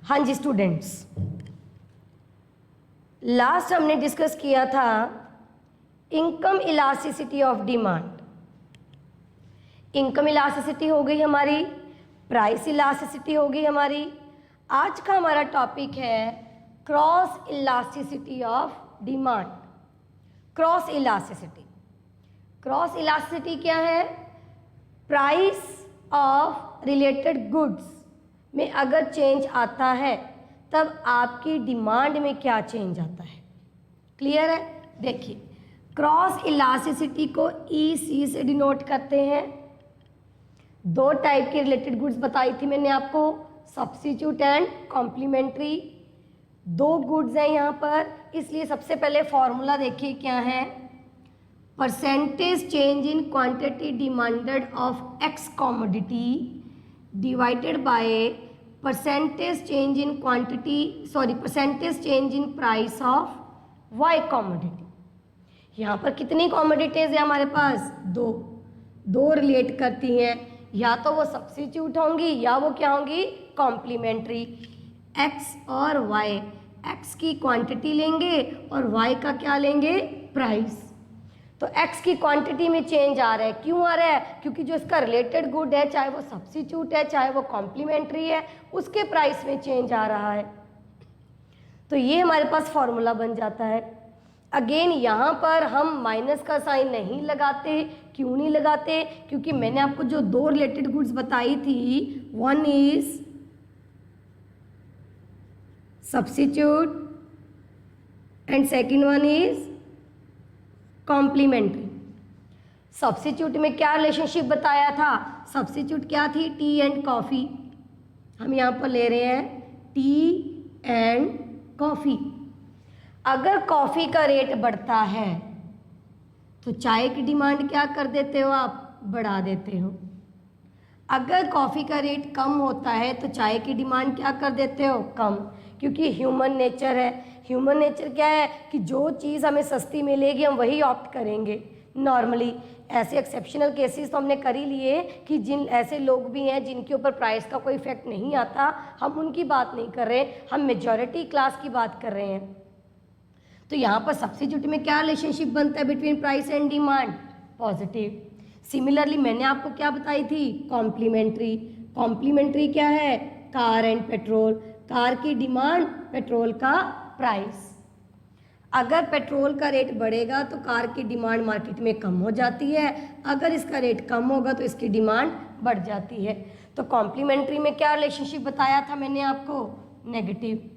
हाँ जी students, last हमने discuss किया था income elasticity of demand. Income elasticity हो गई हमारी, प्राइस इलास्टिसिटी हो गई हमारी। आज का हमारा टॉपिक है cross elasticity of demand. Cross elasticity, cross elasticity क्या है? प्राइस ऑफ रिलेटेड गुड्स में अगर चेंज आता है तब आपकी डिमांड में क्या चेंज आता है। क्लियर है? देखिए, क्रॉस इलास्टिसिटी को EC से डिनोट करते हैं। दो टाइप के रिलेटेड गुड्स बताई थी मैंने आपको, सब्स्टिट्यूट एंड कॉम्प्लीमेंट्री। दो गुड्स हैं यहाँ पर, इसलिए सबसे पहले फॉर्मूला देखिए क्या है। Percentage change in quantity demanded of X commodity divided by percentage change in percentage change in price of Y commodity. यहाँ पर कितनी कॉमोडिटीज है हमारे पास? दो रिलेट करती हैं, या तो वो सब्स्टिट्यूट होंगी या वो क्या होंगी? कॉम्प्लीमेंट्री। X और Y, X की क्वांटिटी लेंगे और Y का क्या लेंगे? प्राइस। तो X की क्वांटिटी में चेंज आ रहा है, क्यों आ रहा है? क्योंकि जो इसका रिलेटेड गुड है, चाहे वो सब्स्टिट्यूट है चाहे वो कॉम्प्लीमेंट्री है, उसके प्राइस में चेंज आ रहा है। तो ये हमारे पास फॉर्मूला बन जाता है। अगेन यहाँ पर हम माइनस का साइन नहीं लगाते। क्यों नहीं लगाते? क्योंकि मैंने आपको जो दो रिलेटेड गुड्स बताई थी, one is substitute and second one is complementary. Substitute में क्या रिलेशनशिप बताया था? सब्स्टिट्यूट क्या थी? Tea and coffee. हम यहाँ पर ले रहे हैं टी एंड कॉफ़ी। अगर कॉफ़ी का रेट बढ़ता है तो चाय की डिमांड क्या कर देते हो आप? बढ़ा देते हो। अगर कॉफ़ी का रेट कम होता है तो चाय की डिमांड क्या कर देते हो? कम। क्योंकि ह्यूमन नेचर है। ह्यूमन नेचर क्या है कि जो चीज़ हमें सस्ती मिलेगी हम वही ऑप्ट करेंगे नॉर्मली। ऐसे एक्सेप्शनल केसेस तो हमने कर ही लिए कि जिन ऐसे लोग भी हैं जिनके ऊपर प्राइस का कोई इफेक्ट नहीं आता, हम उनकी बात नहीं कर रहे, हम मेजॉरिटी क्लास की बात कर रहे हैं। तो यहाँ पर सब्स्टिट्यूट में क्या रिलेशनशिप बनता है between price and demand? Positive. Similarly मैंने आपको क्या बताई थी? कॉम्प्लीमेंट्री। कॉम्प्लीमेंट्री क्या है? Car and petrol. कार की डिमांड, पेट्रोल का प्राइस। अगर पेट्रोल का रेट बढ़ेगा तो कार की डिमांड मार्केट में कम हो जाती है, अगर इसका रेट कम होगा तो इसकी डिमांड बढ़ जाती है। तो कॉम्प्लीमेंट्री में क्या रिलेशनशिप बताया था मैंने आपको? नेगेटिव।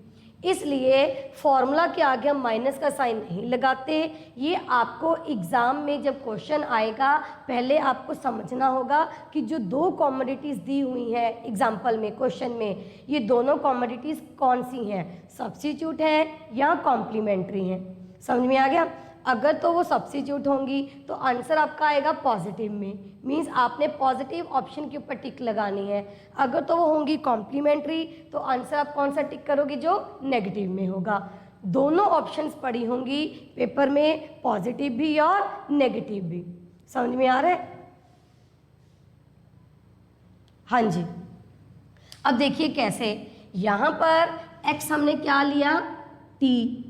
इसलिए फॉर्मूला के आगे हम माइनस का साइन नहीं लगाते। ये आपको एग्ज़ाम में जब क्वेश्चन आएगा पहले आपको समझना होगा कि जो दो कॉमोडिटीज़ दी हुई हैं एग्जाम्पल में, क्वेश्चन में, ये दोनों कॉमोडिटीज़ कौन सी हैं? सब्स्टिट्यूट है या कॉम्प्लीमेंट्री हैं? समझ में आ गया? अगर तो वो सब्स्टिट्यूट होंगी तो आंसर आपका आएगा पॉजिटिव में, मींस आपने पॉजिटिव ऑप्शन के ऊपर टिक लगानी है। अगर तो वो होंगी कॉम्प्लीमेंट्री तो आंसर आप कौन सा टिक करोगे? जो नेगेटिव में होगा। दोनों ऑप्शंस पड़ी होंगी पेपर में, पॉजिटिव भी और नेगेटिव भी। समझ में आ रहा है? हाँ जी। अब देखिए कैसे, यहाँ पर x हमने क्या लिया? t।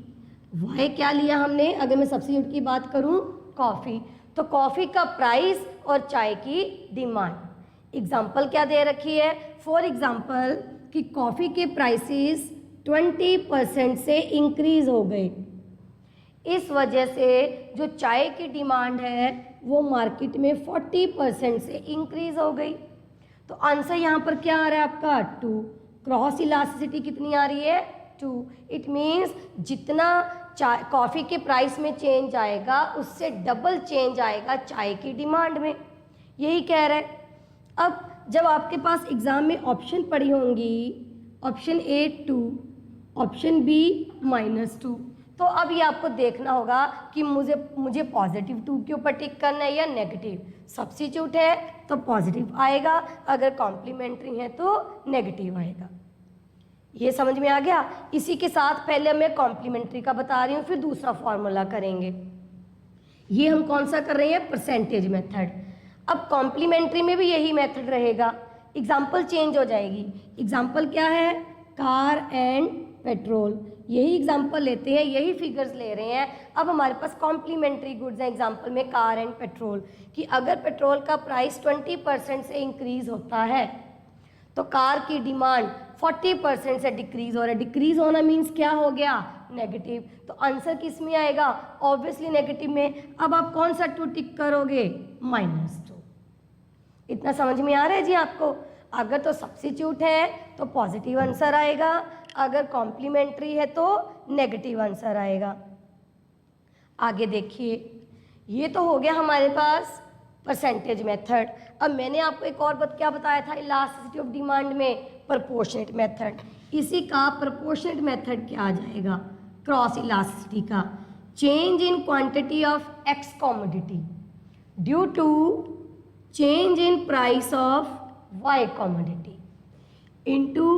Y क्या लिया हमने? अगर मैं सब्स्टिट्यूट की बात करूं, कॉफ़ी। तो कॉफ़ी का प्राइस और चाय की डिमांड। एग्जाम्पल क्या दे रखी है? फॉर एग्जाम्पल कि कॉफ़ी के प्राइसेस 20% से इंक्रीज हो गए, इस वजह से जो चाय की डिमांड है वो मार्केट में 40% से इंक्रीज हो गई। तो आंसर यहाँ पर क्या आ रहा है आपका? 2। क्रॉस इलास्टिसिटी कितनी आ रही है? 2। इट मीन्स जितना चाय कॉफ़ी के प्राइस में चेंज आएगा उससे डबल चेंज आएगा चाय की डिमांड में। यही कह रहा है। अब जब आपके पास एग्ज़ाम में ऑप्शन पड़ी होंगी, ऑप्शन A 2, ऑप्शन B -2, तो अब ये आपको देखना होगा कि मुझे पॉजिटिव 2 के ऊपर टिक करना है या नेगेटिव। सब्स्टिट्यूट है तो पॉजिटिव आएगा, अगर कॉम्प्लीमेंट्री है तो नेगेटिव आएगा। ये समझ में आ गया? इसी के साथ पहले मैं कॉम्प्लीमेंट्री का बता रही हूँ, फिर दूसरा फॉर्मूला करेंगे। ये हम कौन सा कर रहे हैं? Percentage method. अब कॉम्प्लीमेंट्री में भी यही मेथड रहेगा, एग्जाम्पल चेंज हो जाएगी। एग्जाम्पल क्या है? कार एंड पेट्रोल, यही एग्जाम्पल लेते हैं, यही फिगर्स ले रहे हैं। अब हमारे पास कॉम्प्लीमेंट्री गुड्स हैं एग्जाम्पल में कार एंड पेट्रोल, कि अगर पेट्रोल का प्राइस 20% से इंक्रीज होता है तो कार की डिमांड 40% से डिक्रीज हो रहा है। डिक्रीज होना मीन्स क्या हो गया, नेगेटिव। तो आंसर किस में आएगा, ऑब्वियसली नेगेटिव में। अब आप कौन सा 2 टिक करोगे, -2। इतना समझ में आ रहा है जी आपको। अगर तो सब्स्टिट्यूट है तो पॉजिटिव आंसर आएगा, अगर कॉम्प्लीमेंट्री है तो नेगेटिव आंसर आएगा। आगे देखिए, ये तो हो गया हमारे पास परसेंटेज मेथड। अब मैंने आपको एक और क्या बताया था इलास्टिसिटी ऑफ डिमांड में, प्रोपोर्शनेट मेथड। इसी का प्रोपोर्शनेट मेथड क्या आ जाएगा, क्रॉस इलास्टिसिटी का। Change in quantity of X commodity due to change in price of Y commodity into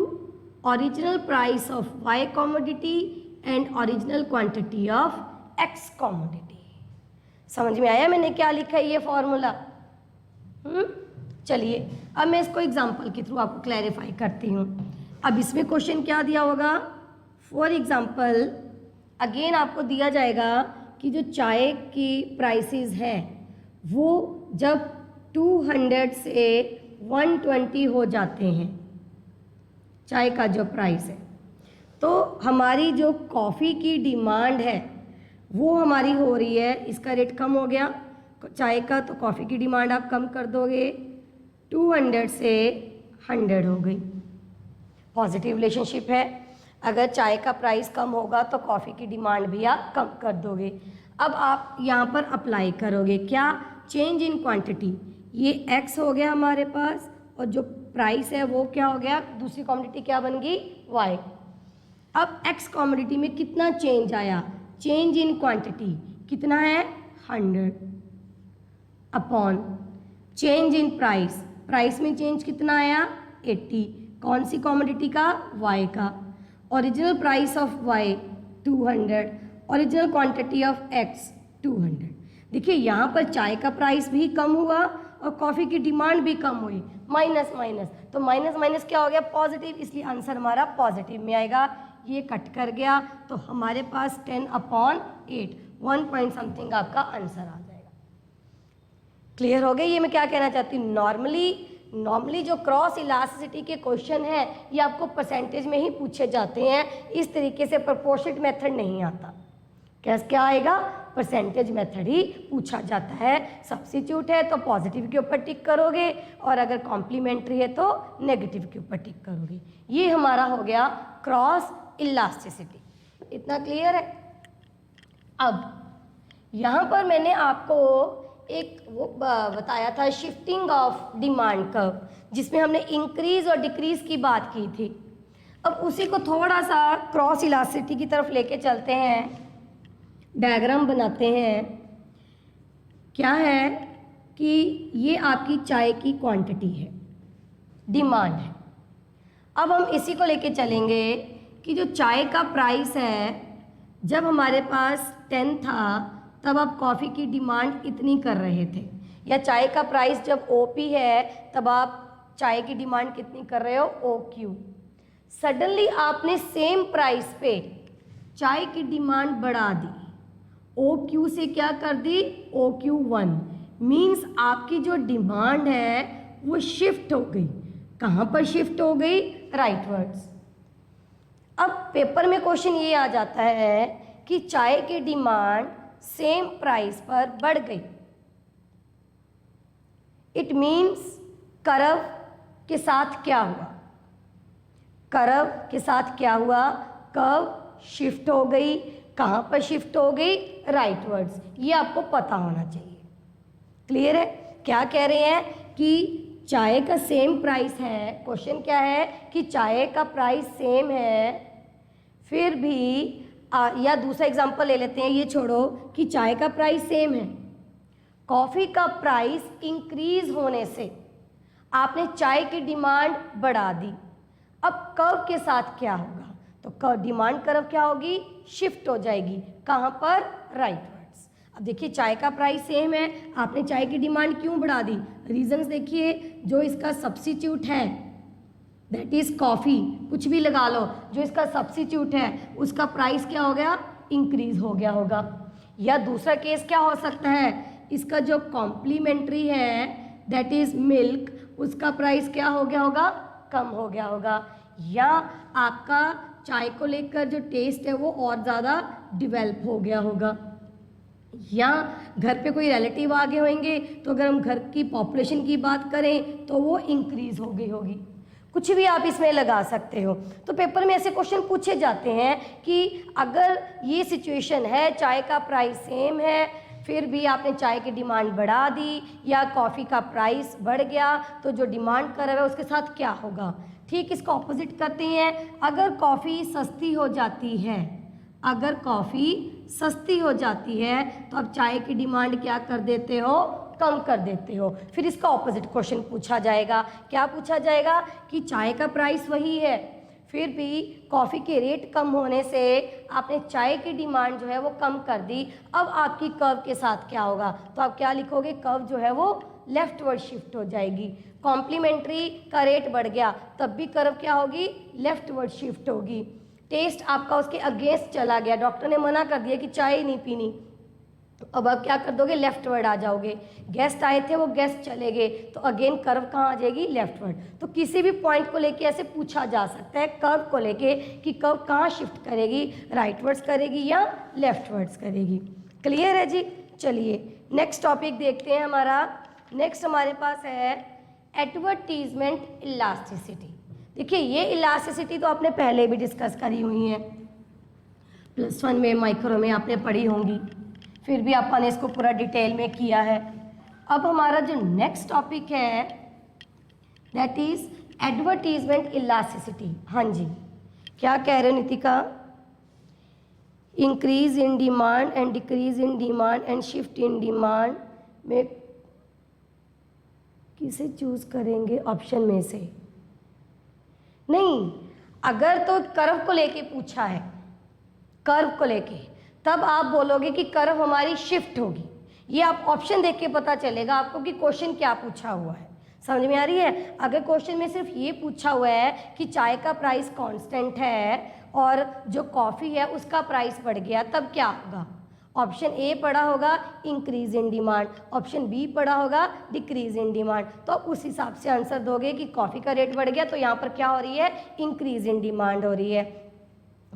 original price of Y commodity and original quantity of X commodity. समझ में आया मैंने क्या लिखा है ये फॉर्मूला। चलिए अब मैं इसको एग्जांपल के थ्रू आपको क्लैरिफाई करती हूँ। अब इसमें क्वेश्चन क्या दिया होगा, फॉर एग्जांपल अगेन आपको दिया जाएगा कि जो चाय की प्राइसेस है वो जब 200 से 120 हो जाते हैं, चाय का जो प्राइस है, तो हमारी जो कॉफ़ी की डिमांड है वो हमारी हो रही है, इसका रेट कम हो गया चाय का, तो कॉफ़ी की डिमांड आप कम कर दोगे, 200 से 100 हो गई। पॉजिटिव रिलेशनशिप है, अगर चाय का प्राइस कम होगा तो कॉफ़ी की डिमांड भी आप कम कर दोगे। अब आप यहाँ पर अप्लाई करोगे क्या, चेंज इन क्वांटिटी, ये x हो गया हमारे पास और जो प्राइस है वो क्या हो गया, दूसरी कमोडिटी क्या बन गई, y। अब x कमोडिटी में कितना चेंज आया, चेंज इन क्वांटिटी कितना है 100 upon change in price, price में चेंज कितना आया 80, कौन सी कमोडिटी का, y का। Original price of y 200, original quantity of x 200। देखिए यहाँ पर चाय का प्राइस भी कम हुआ और कॉफ़ी की डिमांड भी कम हुई, माइनस माइनस, तो माइनस माइनस क्या हो गया, पॉजिटिव, इसलिए आंसर हमारा पॉजिटिव में आएगा। ये कट कर गया तो हमारे पास 10/8 1 पॉइंट समथिंग आपका आंसर आ जाएगा। क्लियर हो गया ये मैं क्या कहना चाहती हूँ। नॉर्मली जो क्रॉस इलास्टिसिटी के क्वेश्चन है ये आपको परसेंटेज में ही पूछे जाते हैं, इस तरीके से प्रोपोर्शनेट मेथड नहीं आता। कैसे क्या आएगा, परसेंटेज मेथड ही पूछा जाता है। सब्स्टिट्यूट है तो पॉजिटिव के ऊपर टिक करोगे और अगर कॉम्प्लीमेंट्री है तो नेगेटिव के ऊपर टिक करोगे। ये हमारा हो गया क्रॉस इलास्टिसिटी। इतना क्लियर है। अब यहाँ पर मैंने आपको एक वो बताया था शिफ्टिंग ऑफ डिमांड कर्व, जिसमें हमने इंक्रीज और डिक्रीज की बात की थी। अब उसी को थोड़ा सा क्रॉस इलास्टिसिटी की तरफ लेके चलते हैं, डायग्राम बनाते हैं। क्या है कि ये आपकी चाय की क्वांटिटी है, डिमांड है। अब हम इसी को लेके चलेंगे कि जो चाय का प्राइस है जब हमारे पास 10 था तब आप कॉफ़ी की डिमांड इतनी कर रहे थे, या चाय का प्राइस जब OP है तब आप चाय की डिमांड कितनी कर रहे हो, OQ। सडनली आपने सेम प्राइस पे चाय की डिमांड बढ़ा दी, OQ से क्या कर दी, OQ1, मीन्स आपकी जो डिमांड है वो शिफ्ट हो गई। कहाँ पर शिफ्ट हो गई, राइटवर्ड्स। अब पेपर में क्वेश्चन ये आ जाता है कि चाय की डिमांड सेम प्राइस पर बढ़ गई, इट मीन्स कर्व के साथ क्या हुआ, कर्व के साथ क्या हुआ, कर्व शिफ्ट हो गई। कहाँ पर शिफ्ट हो गई, राइटवर्ड्स। ये आपको पता होना चाहिए। क्लियर है। क्या कह रहे हैं कि चाय का सेम प्राइस है, क्वेश्चन क्या है कि चाय का प्राइस सेम है, फिर भी या दूसरा एग्जांपल ले लेते हैं, ये छोड़ो, कि चाय का प्राइस सेम है, कॉफ़ी का प्राइस इंक्रीज होने से आपने चाय की डिमांड बढ़ा दी। अब कर्व के साथ क्या होगा, तो डिमांड कर्व क्या होगी, शिफ्ट हो जाएगी। कहाँ पर, राइटवर्ड्स। अब देखिए चाय का प्राइस सेम है, आपने चाय की डिमांड क्यों बढ़ा दी, रीजंस देखिए। जो इसका सब्स्टिट्यूट है दैट इज़ कॉफ़ी, कुछ भी लगा लो, जो इसका सब्स्टिट्यूट है उसका प्राइस क्या हो गया, इंक्रीज हो गया होगा। या दूसरा केस क्या हो सकता है, इसका जो कॉम्प्लीमेंट्री है दैट इज़ मिल्क, उसका प्राइस क्या हो गया होगा, कम हो गया होगा। या आपका चाय को लेकर जो टेस्ट है वो और ज़्यादा डेवलप हो गया होगा। या घर पे कोई रिलेटिव आ गए होंगे, तो अगर हम घर की पॉपुलेशन की बात करें तो वो इंक्रीज हो गई होगी। कुछ भी आप इसमें लगा सकते हो। तो पेपर में ऐसे क्वेश्चन पूछे जाते हैं कि अगर ये सिचुएशन है, चाय का प्राइस सेम है, फिर भी आपने चाय की डिमांड बढ़ा दी या कॉफ़ी का प्राइस बढ़ गया, तो जो डिमांड कर रहा है उसके साथ क्या होगा। ठीक इसका ऑपोजिट करते हैं, अगर कॉफ़ी सस्ती हो जाती है, अगर कॉफ़ी सस्ती हो जाती है तो अब चाय की डिमांड क्या कर देते हो, कम कर देते हो। फिर इसका ऑपोजिट क्वेश्चन पूछा जाएगा, क्या पूछा जाएगा कि चाय का प्राइस वही है, फिर भी कॉफ़ी के रेट कम होने से आपने चाय की डिमांड जो है वो कम कर दी, अब आपकी कर्व के साथ क्या होगा। तो आप क्या लिखोगे, कर्व जो है वो लेफ्टवर्ड शिफ्ट हो जाएगी। कॉम्प्लीमेंट्री का रेट बढ़ गया तब भी कर्व क्या होगी, लेफ्टवर्ड शिफ्ट होगी। टेस्ट आपका उसके अगेंस्ट चला गया, डॉक्टर ने मना कर दिया कि चाय नहीं पीनी, तो अब आप क्या कर दोगे, लेफ्टवर्ड आ जाओगे। गेस्ट आए थे, वो गेस्ट चले गए, तो अगेन कर्व कहाँ आ जाएगी, लेफ्टवर्ड। तो किसी भी पॉइंट को लेके ऐसे पूछा जा सकता है कर्व को लेके कि कर्व कहाँ शिफ्ट करेगी, राइटवर्ड्स करेगी या लेफ्टवर्ड्स करेगी। क्लियर है जी। चलिए नेक्स्ट टॉपिक देखते हैं हमारा। नेक्स्ट हमारे पास है एडवर्टीजमेंट इलास्टिसिटी। देखिए ये इलास्टिसिटी तो आपने पहले भी डिस्कस करी हुई है, +1 में माइक्रो में आपने पढ़ी होंगी, फिर भी अपन ने इसको पूरा डिटेल में किया है। अब हमारा जो नेक्स्ट टॉपिक है दैट इज एडवर्टीजमेंट इलास्टिसिटी। हाँ जी, क्या कह रहे हो Nitika, increase in demand and decrease in demand and shift in demand में किसे चूज करेंगे ऑप्शन में से। नहीं, अगर तो कर्व को लेके पूछा है, कर्व को लेके, तब आप बोलोगे कि कर्व हमारी शिफ्ट होगी। ये आप ऑप्शन देख के पता चलेगा आपको कि क्वेश्चन क्या पूछा हुआ है। समझ में आ रही है। अगर क्वेश्चन में सिर्फ ये पूछा हुआ है कि चाय का प्राइस कांस्टेंट है और जो कॉफ़ी है उसका प्राइस बढ़ गया, तब क्या होगा। ऑप्शन ए पढ़ा होगा increase in demand, option B पढ़ा होगा डिक्रीज इन डिमांड, तो आप उस हिसाब से आंसर दोगे कि कॉफ़ी का रेट बढ़ गया तो यहाँ पर क्या हो रही है, इंक्रीज इन डिमांड हो रही है।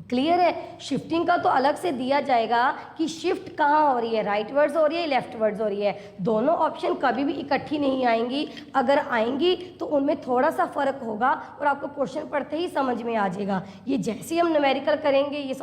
क्लियर है। शिफ्टिंग का तो अलग से दिया जाएगा कि शिफ्ट कहाँ हो रही है, राइटवर्ड्स हो रही है, लेफ्टवर्ड्स हो रही है। दोनों ऑप्शन कभी भी इकट्ठी नहीं आएंगी, अगर आएंगी तो उनमें थोड़ा सा फर्क होगा और आपको क्वेश्चन पढ़ते ही समझ में आ जाएगा। ये जैसे ही हम न्यूमेरिकल करेंगे, ये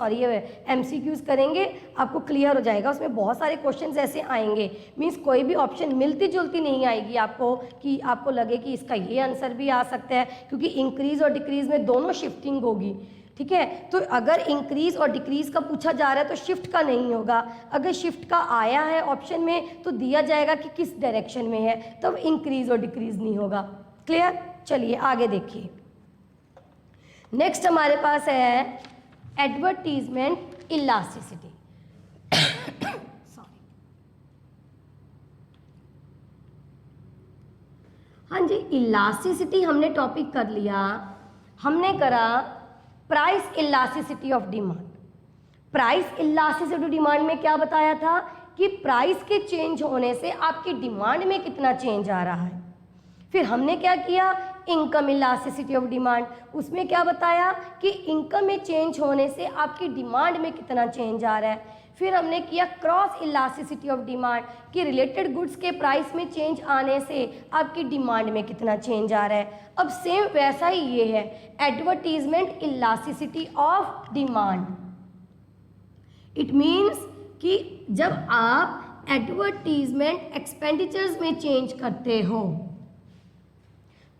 MCQs करेंगे, आपको क्लियर हो जाएगा। उसमें बहुत सारे क्वेश्चन ऐसे आएंगे, मीन्स कोई भी ऑप्शन मिलती जुलती नहीं आएगी आपको कि आपको लगे कि इसका ये आंसर भी आ सकता है, क्योंकि इंक्रीज और डिक्रीज में दोनों शिफ्टिंग होगी। ठीक है, तो अगर इंक्रीज और डिक्रीज का पूछा जा रहा है तो शिफ्ट का नहीं होगा। अगर शिफ्ट का आया है ऑप्शन में तो दिया जाएगा कि किस डायरेक्शन में है, तब इंक्रीज और डिक्रीज नहीं होगा। क्लियर। चलिए आगे देखिए। नेक्स्ट हमारे पास है एडवर्टीजमेंट इलास्टिसिटी। सॉरी। हाँ जी, इलास्टिसिटी हमने टॉपिक कर लिया। हमने करा price elasticity of demand. Price elasticity of demand में क्या बताया था कि प्राइस के चेंज होने से आपकी डिमांड में कितना चेंज आ रहा है। फिर हमने क्या किया, इनकम इलास्टिसिटी ऑफ डिमांड, उसमें क्या बताया कि इनकम में चेंज होने से आपकी डिमांड में कितना चेंज आ रहा है। फिर हमने किया क्रॉस इलास्टिसिटी ऑफ डिमांड कि रिलेटेड गुड्स के प्राइस में चेंज आने से आपकी डिमांड में कितना चेंज आ रहा है। अब सेम वैसा ही ये है advertisement elasticity of demand. It means कि जब आप एडवर्टीजमेंट एक्सपेंडिचर्स में चेंज करते हो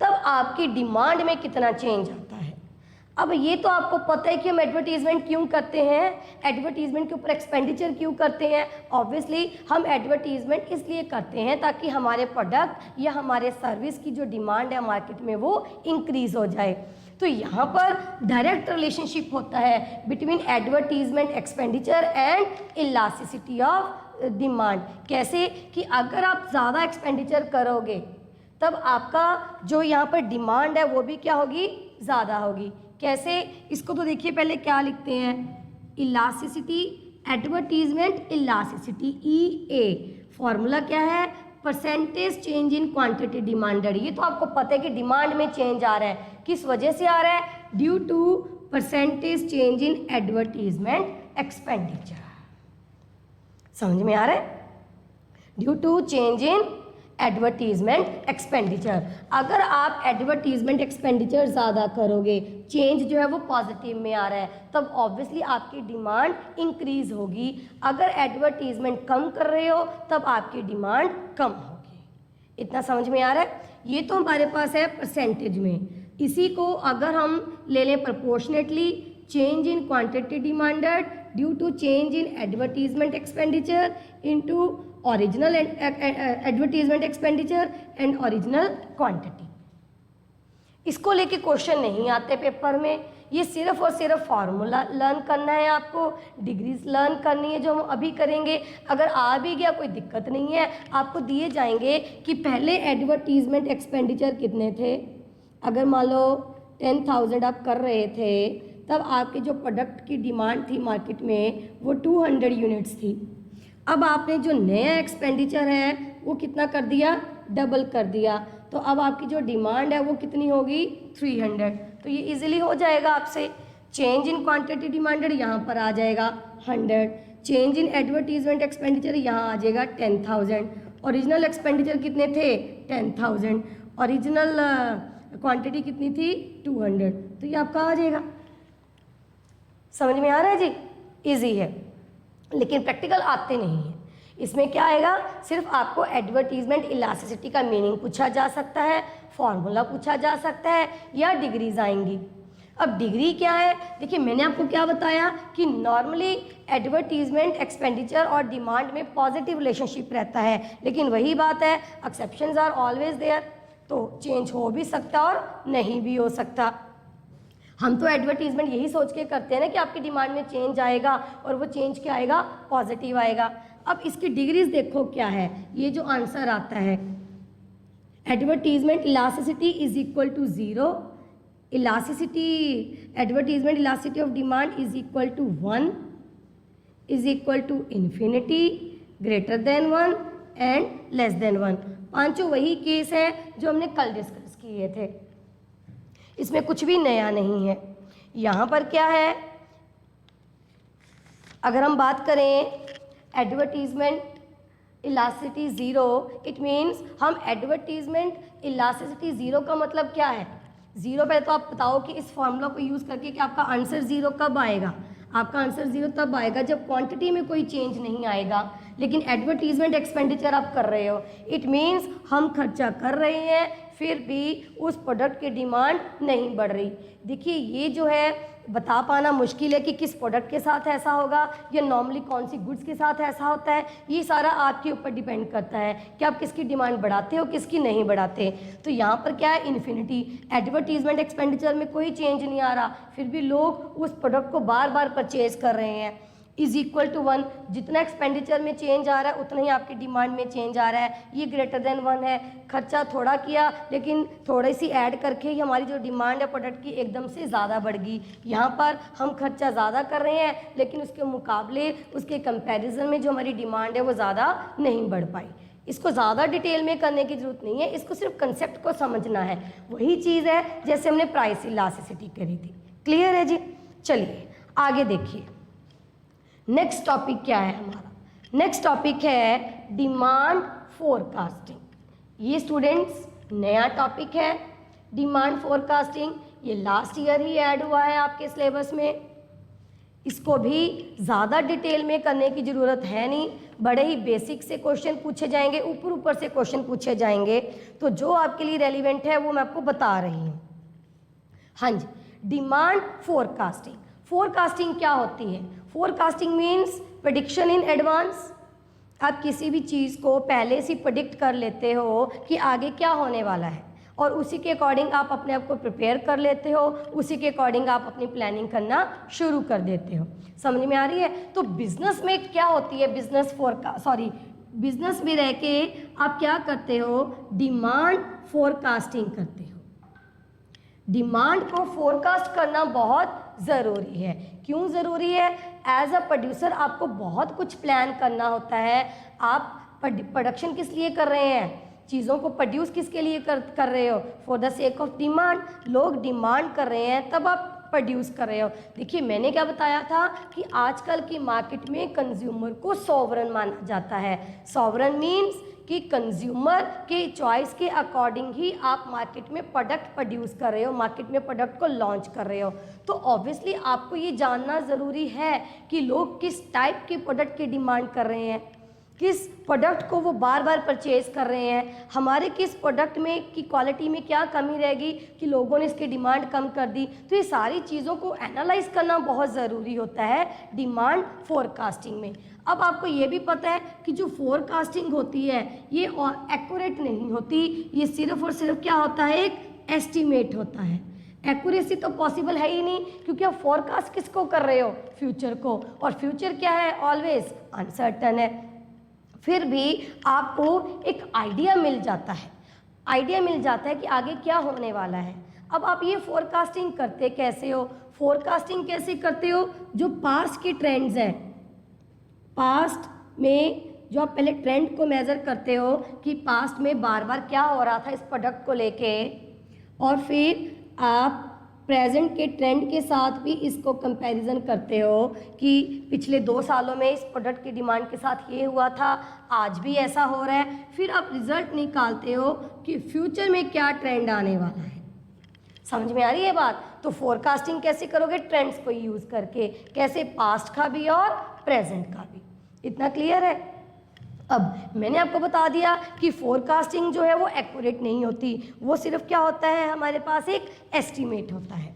तब आपकी डिमांड में कितना चेंज आता है। अब ये तो आपको पता है कि हम एडवर्टीजमेंट क्यों करते हैं, एडवर्टीजमेंट के ऊपर एक्सपेंडिचर क्यों करते हैं। ऑब्वियसली हम एडवर्टीजमेंट इसलिए करते हैं ताकि हमारे प्रोडक्ट या हमारे सर्विस की जो डिमांड है मार्केट में वो इंक्रीज हो जाए। तो यहाँ पर डायरेक्ट रिलेशनशिप होता है between advertisement expenditure and elasticity of demand. कैसे कि अगर आप ज़्यादा एक्सपेंडिचर करोगे तब आपका जो यहाँ पर डिमांड है वो भी क्या होगी, ज़्यादा होगी। कैसे, इसको तो देखिए पहले क्या लिखते हैं, elasticity, advertisement elasticity, EA। Formula क्या है, percentage change in quantity demanded. ये तो आपको पता है कि डिमांड में चेंज आ रहा है, किस वजह से आ रहा है, due to percentage change in advertisement expenditure. समझ में आ रहा है, due to change in advertisement expenditure. अगर आप एडवर्टीजमेंट एक्सपेंडिचर ज़्यादा करोगे, चेंज जो है वो पॉजिटिव में आ रहा है, तब ऑब्वियसली आपकी डिमांड इंक्रीज होगी। अगर एडवर्टीजमेंट कम कर रहे हो तब आपकी डिमांड कम होगी। इतना समझ में आ रहा है। ये तो हमारे पास है परसेंटेज में। इसी को अगर हम ले लें proportionately, change in quantity demanded due to change in advertisement expenditure into original advertisement expenditure and original quantity. इसको लेके क्वेश्चन नहीं आते पेपर में, ये सिर्फ और सिर्फ फार्मूला लर्न करना है आपको, डिग्रीज लर्न करनी है जो हम अभी करेंगे। अगर आ भी गया कोई दिक्कत नहीं है, आपको दिए जाएंगे कि पहले एडवर्टीजमेंट एक्सपेंडिचर कितने थे। अगर मान लो 10,000 आप कर रहे थे, तब आपके जो प्रोडक्ट की डिमांड थी मार्केट में वो 200 यूनिट्स थी। अब आपने जो नया एक्सपेंडिचर है वो कितना कर दिया, डबल कर दिया, तो अब आपकी जो डिमांड है वो कितनी होगी, 300। तो ये इजीली हो जाएगा आपसे। चेंज इन क्वांटिटी डिमांडेड यहाँ पर आ जाएगा 100, चेंज इन एडवर्टीजमेंट एक्सपेंडिचर यहाँ आ जाएगा 10,000। ओरिजिनल एक्सपेंडिचर कितने थे, 10,000, ओरिजिनल क्वांटिटी कितनी थी, 200, तो ये आपका आ जाएगा। समझ में आ रहा है जी, इजी है, लेकिन प्रैक्टिकल आते नहीं हैं। इसमें क्या आएगा, सिर्फ आपको एडवर्टीजमेंट इलास्टिसिटी का मीनिंग पूछा जा सकता है, फॉर्मूला पूछा जा सकता है, या डिग्रीज आएंगी। अब डिग्री क्या है, देखिए मैंने आपको क्या बताया कि नॉर्मली एडवर्टीजमेंट एक्सपेंडिचर और डिमांड में पॉजिटिव रिलेशनशिप रहता है, लेकिन वही बात है, एक्सेप्शंस आर ऑलवेज देयर, तो चेंज हो भी सकता और नहीं भी हो सकता। हम तो एडवर्टीजमेंट यही सोच के करते हैं ना कि आपकी डिमांड में चेंज आएगा, और वो चेंज क्या आएगा, पॉजिटिव आएगा। अब इसकी डिग्रीज देखो क्या है, ये जो आंसर आता है, advertisement elasticity is equal to 0, elasticity advertisement elasticity of demand is equal to 1, is equal to infinity, greater than 1 and less than 1। पांचों वही केस है जो हमने कल डिस्कस किए थे, इसमें कुछ भी नया नहीं है। यहाँ पर क्या है, अगर हम बात करें एडवर्टीजमेंट इलास्टिसिटी 0, इट मीन्स हम एडवर्टीजमेंट इलास्टिसिटी 0 का मतलब क्या है, 0 पहले तो आप बताओ कि इस फॉर्मूला को यूज़ करके कि आपका आंसर 0 कब आएगा। आपका आंसर 0 तब आएगा जब क्वांटिटी में कोई चेंज नहीं आएगा, लेकिन एडवर्टीजमेंट एक्सपेंडिचर आप कर रहे हो, इट मीन्स हम खर्चा कर रहे हैं फिर भी उस प्रोडक्ट की डिमांड नहीं बढ़ रही। देखिए ये जो है बता पाना मुश्किल है कि किस प्रोडक्ट के साथ ऐसा होगा या नॉर्मली कौन सी गुड्स के साथ ऐसा होता है, ये सारा आपके ऊपर डिपेंड करता है कि आप किसकी डिमांड बढ़ाते हो किसकी नहीं बढ़ाते। तो यहाँ पर क्या है, इन्फिनिटी, एडवर्टीजमेंट एक्सपेंडिचर में कोई चेंज नहीं आ रहा, फिर भी लोग उस प्रोडक्ट को बार बार परचेज कर रहे हैं, इज इक्वल टू 1, जितना एक्सपेंडिचर में चेंज आ रहा है उतना ही आपकी डिमांड में चेंज आ रहा है, ये ग्रेटर देन 1 है। खर्चा थोड़ा किया लेकिन थोड़ी सी ऐड करके ही हमारी जो डिमांड है प्रोडक्ट की एकदम से ज़्यादा बढ़ गई। यहाँ पर हम खर्चा ज़्यादा कर रहे हैं लेकिन उसके मुकाबले उसके कंपैरिजन में जो हमारी डिमांड है वो ज़्यादा नहीं बढ़ पाई। इसको ज़्यादा डिटेल में करने की ज़रूरत नहीं है, इसको सिर्फ कंसेप्ट को समझना है। वही चीज़ है जैसे हमने प्राइस इलास्टिसिटी करी थी। क्लियर है जी, चलिए आगे देखिए। नेक्स्ट टॉपिक क्या है हमारा, नेक्स्ट टॉपिक है डिमांड फोरकास्टिंग। ये स्टूडेंट्स नया टॉपिक है डिमांड फोरकास्टिंग, ये लास्ट ईयर ही ऐड हुआ है आपके सिलेबस में। इसको भी ज़्यादा डिटेल में करने की ज़रूरत है नहीं, बड़े ही बेसिक से क्वेश्चन पूछे जाएंगे, ऊपर ऊपर से क्वेश्चन पूछे जाएंगे, तो जो आपके लिए रेलिवेंट है वो मैं आपको बता रही हूँ। हाँ जी, डिमांड फोरकास्टिंग। फोरकास्टिंग क्या होती है, forecasting means prediction in advance. आप किसी भी चीज़ को पहले से प्रेडिक्ट कर लेते हो कि आगे क्या होने वाला है और उसी के अकॉर्डिंग आप अपने आप को प्रिपेयर कर लेते हो, उसी के अकॉर्डिंग आप अपनी प्लानिंग करना शुरू कर देते हो। समझ में आ रही है। तो बिजनेस में क्या होती है, बिजनेस में रह के आप क्या करते हो, डिमांड फोरकास्टिंग करते हो। डिमांड को फोरकास्ट करना बहुत ज़रूरी है। क्यों ज़रूरी है? एज अ प्रोड्यूसर आपको बहुत कुछ प्लान करना होता है। आप प्रोडक्शन किस लिए कर रहे हैं? चीज़ों को प्रोड्यूस किसके लिए कर रहे हो? For the sake of demand. लोग डिमांड कर रहे हैं तब आप प्रोड्यूस कर रहे हो। देखिए मैंने क्या बताया था कि आजकल की मार्केट में कंज्यूमर को सॉवरन माना जाता है। सॉवरन मीन्स कि कंज्यूमर के चॉइस के अकॉर्डिंग ही आप मार्केट में प्रोडक्ट प्रोड्यूस कर रहे हो, मार्केट में प्रोडक्ट को लॉन्च कर रहे हो। तो ऑब्वियसली आपको ये जानना ज़रूरी है कि लोग किस टाइप के प्रोडक्ट की डिमांड कर रहे हैं, किस प्रोडक्ट को वो बार बार परचेज़ कर रहे हैं, हमारे किस प्रोडक्ट में की क्वालिटी में क्या कमी रहेगी कि लोगों ने इसकी डिमांड कम कर दी। तो ये सारी चीज़ों को एनालाइज करना बहुत ज़रूरी होता है डिमांड फोरकास्टिंग में। अब आपको ये भी पता है कि जो फोरकास्टिंग होती है ये एक्यूरेट नहीं होती, ये सिर्फ और सिर्फ क्या होता है? एक एस्टिमेट होता है। एक्यूरेसी तो पॉसिबल है ही नहीं, क्योंकि आप फोरकास्ट किसको कर रहे हो? फ्यूचर को, और फ्यूचर क्या है? ऑलवेज अनसर्टन है। फिर भी आपको एक आइडिया मिल जाता है कि आगे क्या होने वाला है। अब आप ये फोरकास्टिंग करते कैसे हो? फोरकास्टिंग कैसे करते हो? जो पास्ट के ट्रेंड्स हैं, पास्ट में जो आप पहले ट्रेंड को मेज़र करते हो कि पास्ट में बार बार क्या हो रहा था इस प्रोडक्ट को लेके, और फिर आप प्रेजेंट के ट्रेंड के साथ भी इसको कंपैरिजन करते हो कि पिछले 2 सालों में इस प्रोडक्ट की डिमांड के साथ ये हुआ था, आज भी ऐसा हो रहा है। फिर आप रिजल्ट निकालते हो कि फ्यूचर में क्या ट्रेंड आने वाला है। समझ में आ रही है बात? तो फोरकास्टिंग कैसे करोगे? ट्रेंड्स को यूज़ करके। कैसे? पास्ट का भी और प्रेजेंट का भी। इतना क्लियर है? अब मैंने आपको बता दिया कि फोरकास्टिंग जो है वो एक्यूरेट नहीं होती, वो सिर्फ क्या होता है? हमारे पास एक एस्टीमेट होता है।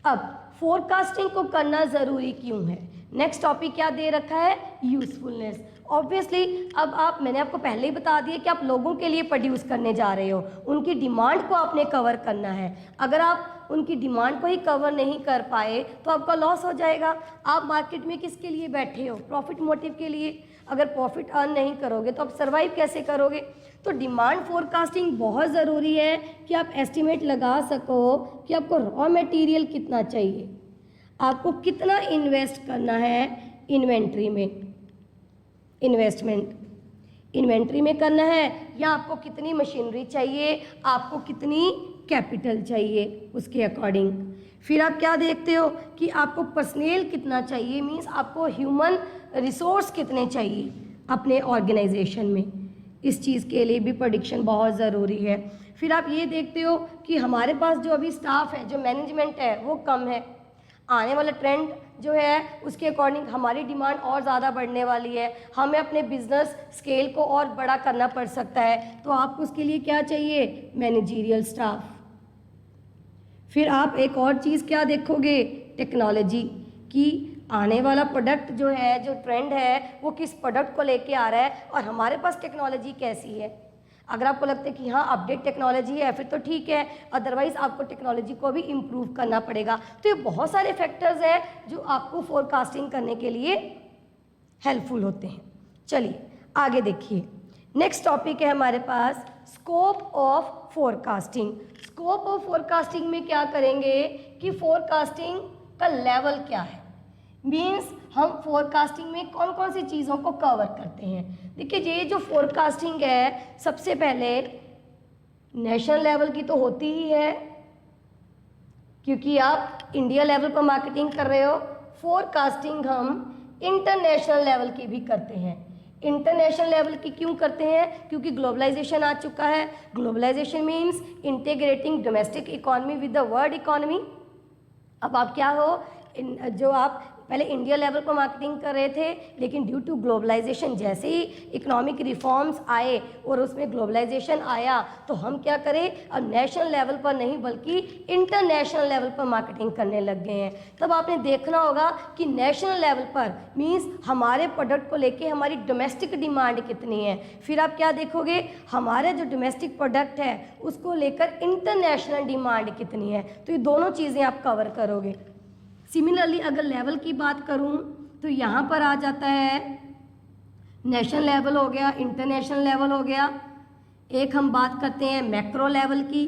अब फोरकास्टिंग को करना ज़रूरी क्यों है? नेक्स्ट टॉपिक क्या दे रखा है? यूज़फुलनेस। ऑब्वियसली अब मैंने आपको पहले ही बता दिया कि आप लोगों के लिए प्रोड्यूस करने जा रहे हो, उनकी डिमांड को आपने कवर करना है। अगर आप उनकी डिमांड को ही कवर नहीं कर पाए तो आपका लॉस हो जाएगा। आप मार्केट में किसके लिए बैठे हो? प्रॉफिट मोटिव के लिए। अगर प्रॉफिट अर्न नहीं करोगे तो आप सर्वाइव कैसे करोगे? तो डिमांड फोरकास्टिंग बहुत ज़रूरी है कि आप एस्टिमेट लगा सको कि आपको रॉ मटेरियल कितना चाहिए, आपको कितना इन्वेस्ट करना है इन्वेंट्री में, इन्वेंट्री में करना है, या आपको कितनी मशीनरी चाहिए, आपको कितनी कैपिटल चाहिए, उसके अकॉर्डिंग। फिर आप क्या देखते हो कि आपको पर्सनेल कितना चाहिए, मीन्स आपको ह्यूमन रिसोर्स कितने चाहिए अपने ऑर्गेनाइजेशन में। इस चीज़ के लिए भी प्रेडिक्शन बहुत ज़रूरी है। फिर आप ये देखते हो कि हमारे पास जो अभी स्टाफ है, जो मैनेजमेंट है वो कम है, आने वाला ट्रेंड जो है उसके अकॉर्डिंग हमारी डिमांड और ज़्यादा बढ़ने वाली है, हमें अपने बिजनेस स्केल को और बड़ा करना पड़ सकता है। तो आपको उसके लिए क्या चाहिए? Managerial staff. फिर आप एक और चीज़ क्या देखोगे? टेक्नोलॉजी, कि आने वाला प्रोडक्ट जो है, जो ट्रेंड है वो किस प्रोडक्ट को लेके आ रहा है और हमारे पास टेक्नोलॉजी कैसी है। अगर आपको लगता है कि हाँ अपडेट टेक्नोलॉजी है फिर तो ठीक है, अदरवाइज़ आपको टेक्नोलॉजी को भी इम्प्रूव करना पड़ेगा। तो ये बहुत सारे फैक्टर्स हैं जो आपको फोरकास्टिंग करने के लिए हेल्पफुल होते हैं। चलिए आगे देखिए, नेक्स्ट टॉपिक है हमारे पास scope of forecasting. Scope of forecasting में क्या करेंगे कि फोरकास्टिंग का लेवल क्या है, मीन्स हम फोरकास्टिंग में कौन कौन सी चीज़ों को कवर करते हैं। देखिए ये जो फोरकास्टिंग है सबसे पहले नेशनल लेवल की तो होती ही है, क्योंकि आप इंडिया लेवल पर मार्केटिंग कर रहे हो। फोरकास्टिंग हम इंटरनेशनल लेवल की भी करते हैं। इंटरनेशनल लेवल की क्यों करते हैं? क्योंकि ग्लोबलाइजेशन आ चुका है। Globalization means integrating domestic economy with the world economy. अब आप क्या हो, जो आप पहले इंडिया लेवल पर मार्केटिंग कर रहे थे, लेकिन ड्यू टू ग्लोबलाइजेशन जैसे ही इकोनॉमिक रिफॉर्म्स आए और उसमें ग्लोबलाइजेशन आया तो हम क्या करें, अब नेशनल लेवल पर नहीं बल्कि इंटरनेशनल लेवल पर मार्केटिंग करने लग गए हैं। तब आपने देखना होगा कि नेशनल लेवल पर मीन्स हमारे प्रोडक्ट को लेके हमारी डोमेस्टिक डिमांड कितनी है। फिर आप क्या देखोगे, हमारे जो डोमेस्टिक प्रोडक्ट है उसको लेकर इंटरनेशनल डिमांड कितनी है। तो ये दोनों चीज़ें आप कवर करोगे। सिमिलरली अगर लेवल की बात करूं तो यहाँ पर आ जाता है नेशनल लेवल हो गया, इंटरनेशनल लेवल हो गया। एक हम बात करते हैं मैक्रो लेवल की,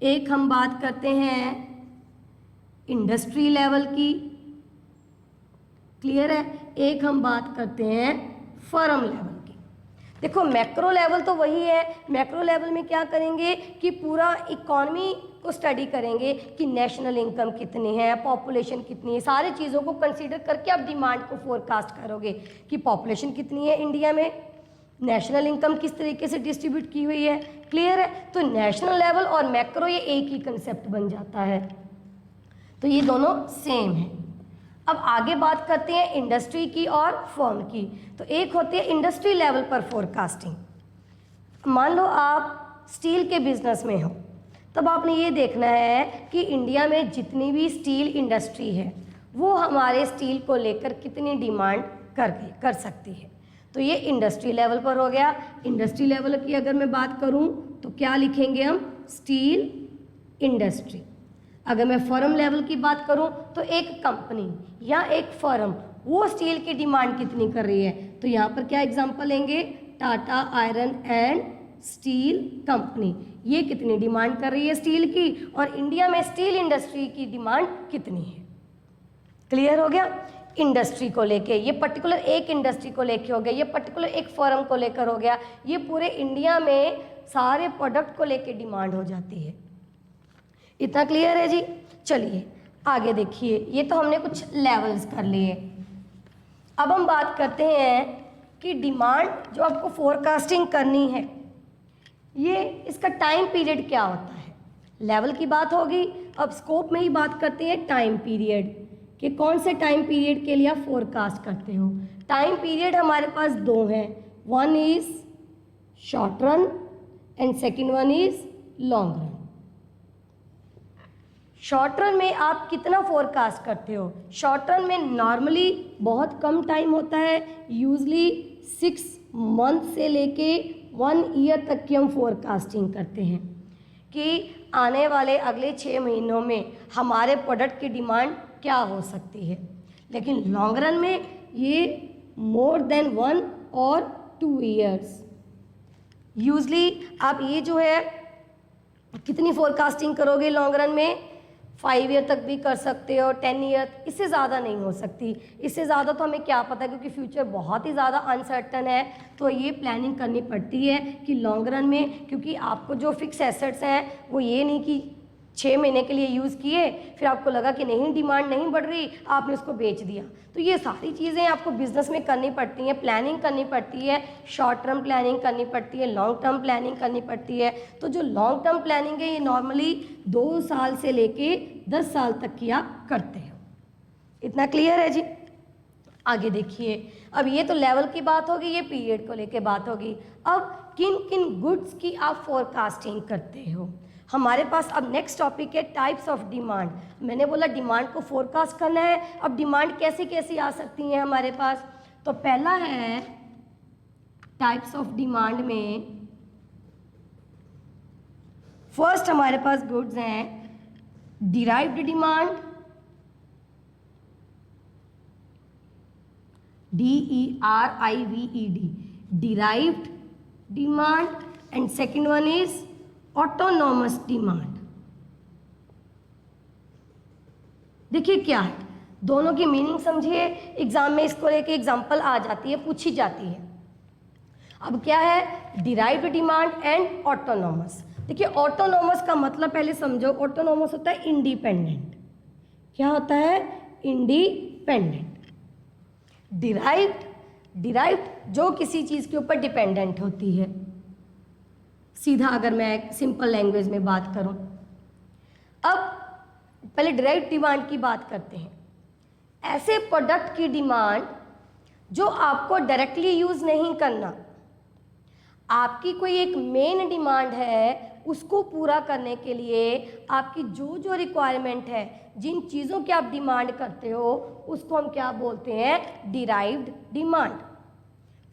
एक हम बात करते हैं इंडस्ट्री लेवल की, क्लियर है, एक हम बात करते हैं फर्म लेवल की। देखो मैक्रो लेवल तो वही है, मैक्रो लेवल में क्या करेंगे कि पूरा इकॉनमी को स्टडी करेंगे कि नेशनल इनकम कितनी है, पॉपुलेशन कितनी है, सारी चीज़ों को कंसीडर करके आप डिमांड को फोरकास्ट करोगे कि पॉपुलेशन कितनी है इंडिया में, नेशनल इनकम किस तरीके से डिस्ट्रीब्यूट की हुई है, क्लियर है। तो नेशनल लेवल और मैक्रो ये एक ही कंसेप्ट बन जाता है, तो ये दोनों सेम है। अब आगे बात करते हैं इंडस्ट्री की और फर्म की। तो एक होती है इंडस्ट्री लेवल पर फोरकास्टिंग। मान लो आप स्टील के बिजनेस में हो, तब आपने ये देखना है कि इंडिया में जितनी भी स्टील इंडस्ट्री है वो हमारे स्टील को लेकर कितनी डिमांड कर सकती है। तो ये इंडस्ट्री लेवल पर हो गया। इंडस्ट्री लेवल की अगर मैं बात करूं तो क्या लिखेंगे हम, स्टील इंडस्ट्री। अगर मैं फर्म लेवल की बात करूं तो एक कंपनी या एक फर्म वो स्टील की डिमांड कितनी कर रही है, तो यहाँ पर क्या एग्जांपल लेंगे, Tata iron and steel company, ये कितनी डिमांड कर रही है स्टील की, और इंडिया में स्टील इंडस्ट्री की डिमांड कितनी है। क्लियर हो गया। इंडस्ट्री को लेके ये पर्टिकुलर एक इंडस्ट्री को लेके हो गया, ये पर्टिकुलर एक फर्म को लेकर हो गया, ये पूरे इंडिया में सारे प्रोडक्ट को लेके डिमांड हो जाती है। इतना क्लियर है जी। चलिए आगे देखिए, ये तो हमने कुछ लेवल्स कर लिए। अब हम बात करते हैं कि डिमांड जो आपको फोरकास्टिंग करनी है, ये इसका टाइम पीरियड क्या होता है। लेवल की बात होगी, अब स्कोप में ही बात करते हैं टाइम पीरियड कि कौन से टाइम पीरियड के लिए आप फोरकास्ट करते हो। टाइम पीरियड हमारे पास दो हैं, one is short run and second one is long run. Short run में आप कितना फोरकास्ट करते हो, शॉर्ट रन में नॉर्मली बहुत कम टाइम होता है, यूजली 6 मंथ से लेके 1 ईयर तक की हम फोरकास्टिंग करते हैं कि आने वाले अगले 6 महीनों में हमारे प्रोडक्ट की डिमांड क्या हो सकती है। लेकिन लॉन्ग रन में ये मोर देन 1 और 2 ईयर्स। यूजली आप ये जो है कितनी फोरकास्टिंग करोगे लॉन्ग रन में, 5 ईयर तक भी कर सकते हो, 10 ईयर, इससे ज़्यादा नहीं हो सकती। इससे ज़्यादा तो हमें क्या पता, क्योंकि फ्यूचर बहुत ही ज़्यादा अनसर्टन है। तो ये प्लानिंग करनी पड़ती है कि लॉन्ग रन में, क्योंकि आपको जो फिक्स एसेट्स हैं वो ये नहीं कि 6 महीने के लिए यूज़ किए, फिर आपको लगा कि नहीं डिमांड नहीं बढ़ रही, आपने उसको बेच दिया। तो ये सारी चीज़ें आपको बिजनेस में करनी पड़ती हैं, प्लानिंग करनी पड़ती है, शॉर्ट टर्म प्लानिंग करनी पड़ती है, लॉन्ग टर्म प्लानिंग करनी पड़ती है। तो जो लॉन्ग टर्म प्लानिंग है ये नॉर्मली 2 साल से लेके 10 साल तक की आप करते हो। इतना क्लियर है जी। आगे देखिए, अब ये तो लेवल की बात होगी, ये पीरियड को लेके बात होगी। अब किन किन गुड्स की आप फोरकास्टिंग करते हो। हमारे पास अब नेक्स्ट टॉपिक है टाइप्स ऑफ डिमांड। मैंने बोला डिमांड को फोरकास्ट करना है, अब डिमांड कैसी कैसी आ सकती हैं हमारे पास। तो पहला है टाइप्स ऑफ डिमांड में फर्स्ट हमारे पास गुड्स हैं derived demand, DERIVED, derived demand, and second one is autonomous demand. देखिए क्या है, दोनों की मीनिंग समझिए, एग्जाम में इसको लेके एग्जाम्पल आ जाती है, पूछी जाती है। अब क्या है डिराइव्ड डिमांड एंड ऑटोनॉमस। देखिए ऑटोनॉमस का मतलब पहले समझो, ऑटोनॉमस होता है इंडिपेंडेंट। क्या होता है, इंडिपेंडेंट। डिराइव्ड जो किसी चीज़ के ऊपर डिपेंडेंट होती है। सीधा अगर मैं सिंपल लैंग्वेज में बात करूं, अब पहले डिराइव्ड डिमांड की बात करते हैं। ऐसे प्रोडक्ट की डिमांड जो आपको डायरेक्टली यूज़ नहीं करना, आपकी कोई एक मेन डिमांड है, उसको पूरा करने के लिए आपकी जो जो रिक्वायरमेंट है, जिन चीज़ों की आप डिमांड करते हो, उसको हम क्या बोलते हैं, डिराइव्ड डिमांड।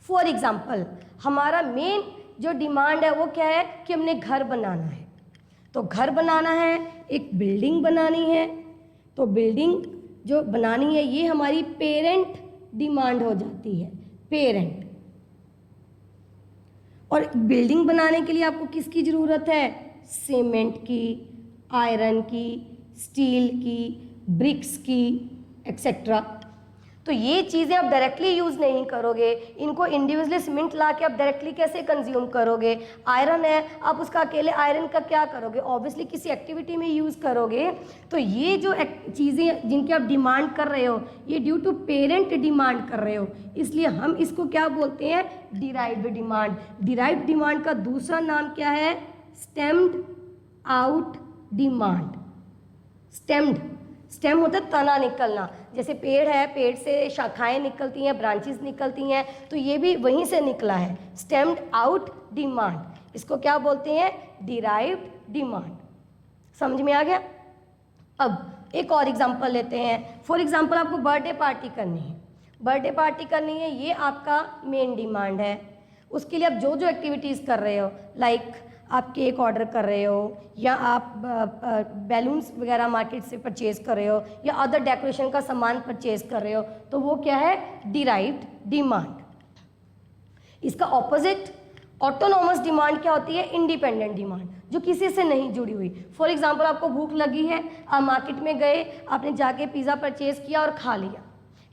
फॉर एग्जाम्पल हमारा मेन जो डिमांड है वो क्या है कि हमने घर बनाना है। तो घर बनाना है, एक बिल्डिंग बनानी है, तो बिल्डिंग जो बनानी है ये हमारी पेरेंट डिमांड हो जाती है, पेरेंट। और बिल्डिंग बनाने के लिए आपको किसकी ज़रूरत है, सीमेंट की, आयरन की, स्टील की, ब्रिक्स की, एक्सेट्रा। तो ये चीज़ें आप डायरेक्टली यूज़ नहीं करोगे, इनको इंडिविजुअली सीमेंट ला के आप डायरेक्टली कैसे कंज्यूम करोगे। आयरन है, आप उसका अकेले आयरन का क्या करोगे, ऑब्वियसली किसी एक्टिविटी में यूज़ करोगे। तो ये जो चीज़ें जिनकी आप डिमांड कर रहे हो, ये ड्यू टू पेरेंट डिमांड कर रहे हो, इसलिए हम इसको क्या बोलते हैं, डिराइव्ड डिमांड। डिराइव्ड डिमांड का दूसरा नाम क्या है, स्टेम्ड आउट डिमांड। स्टेम होता है तना निकलना, जैसे पेड़ है, पेड़ से शाखाएं निकलती हैं, ब्रांचेस निकलती हैं, तो ये भी वहीं से निकला है, स्टेम्ड आउट डिमांड। इसको क्या बोलते हैं, डिराइव्ड डिमांड। समझ में आ गया। अब एक और एग्जांपल लेते हैं। फॉर एग्जांपल आपको बर्थडे पार्टी करनी है, बर्थडे पार्टी करनी है, ये आपका मेन डिमांड है। उसके लिए आप जो जो एक्टिविटीज़ कर रहे हो, लाइक आप केक ऑर्डर कर रहे हो, या आप बैलून्स वगैरह मार्केट से परचेज़ कर रहे हो, या अदर डेकोरेशन का सामान परचेज़ कर रहे हो, तो वो क्या है, डिराइव्ड डिमांड। इसका ऑपोजिट ऑटोनॉमस डिमांड क्या होती है, इंडिपेंडेंट डिमांड, जो किसी से नहीं जुड़ी हुई। फॉर एग्जांपल आपको भूख लगी है, आप मार्केट में गए, आपने जाके पिज़्ज़ा परचेज़ किया और खा लिया।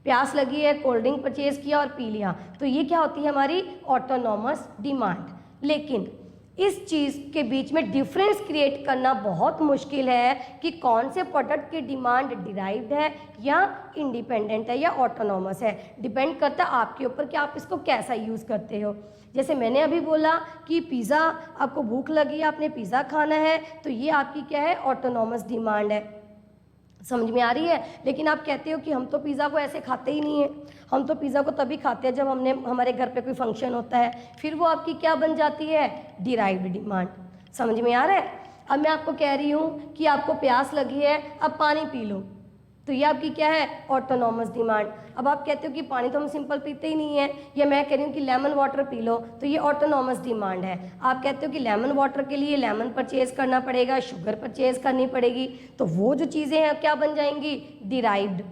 प्यास लगी है, कोल्ड ड्रिंक परचेज़ किया और पी लिया, तो ये क्या होती है, हमारी ऑटोनॉमस डिमांड। लेकिन इस चीज़ के बीच में डिफरेंस क्रिएट करना बहुत मुश्किल है कि कौन से प्रोडक्ट की डिमांड डिराइव्ड है या इंडिपेंडेंट है या ऑटोनॉमस है। डिपेंड करता है आपके ऊपर कि आप इसको कैसा यूज़ करते हो। जैसे मैंने अभी बोला कि पिज़्ज़ा, आपको भूख लगी, आपने पिज़्ज़ा खाना है, तो ये आपकी क्या है, ऑटोनॉमस डिमांड है। समझ में आ रही है। लेकिन आप कहते हो कि हम तो पिज़्ज़ा को ऐसे खाते ही नहीं हैं, हम तो पिज़्ज़ा को तभी खाते हैं जब हमारे घर पे कोई फंक्शन होता है, फिर वो आपकी क्या बन जाती है, डिराइव्ड डिमांड। समझ में आ रहा है। अब मैं आपको कह रही हूँ कि आपको प्यास लगी है, अब पानी पी लो, तो ये आपकी क्या है, ऑटोनॉमस डिमांड। अब आप कहते हो कि पानी तो हम सिंपल पीते ही नहीं है, या मैं कह रही हूँ कि लेमन वाटर पी लो, तो ये ऑटोनॉमस डिमांड है। आप कहते हो कि लेमन वाटर के लिए लेमन परचेज़ करना पड़ेगा, शुगर परचेज़ करनी पड़ेगी, तो वो जो चीज़ें हैं क्या बन जाएंगी, डिराइव्ड।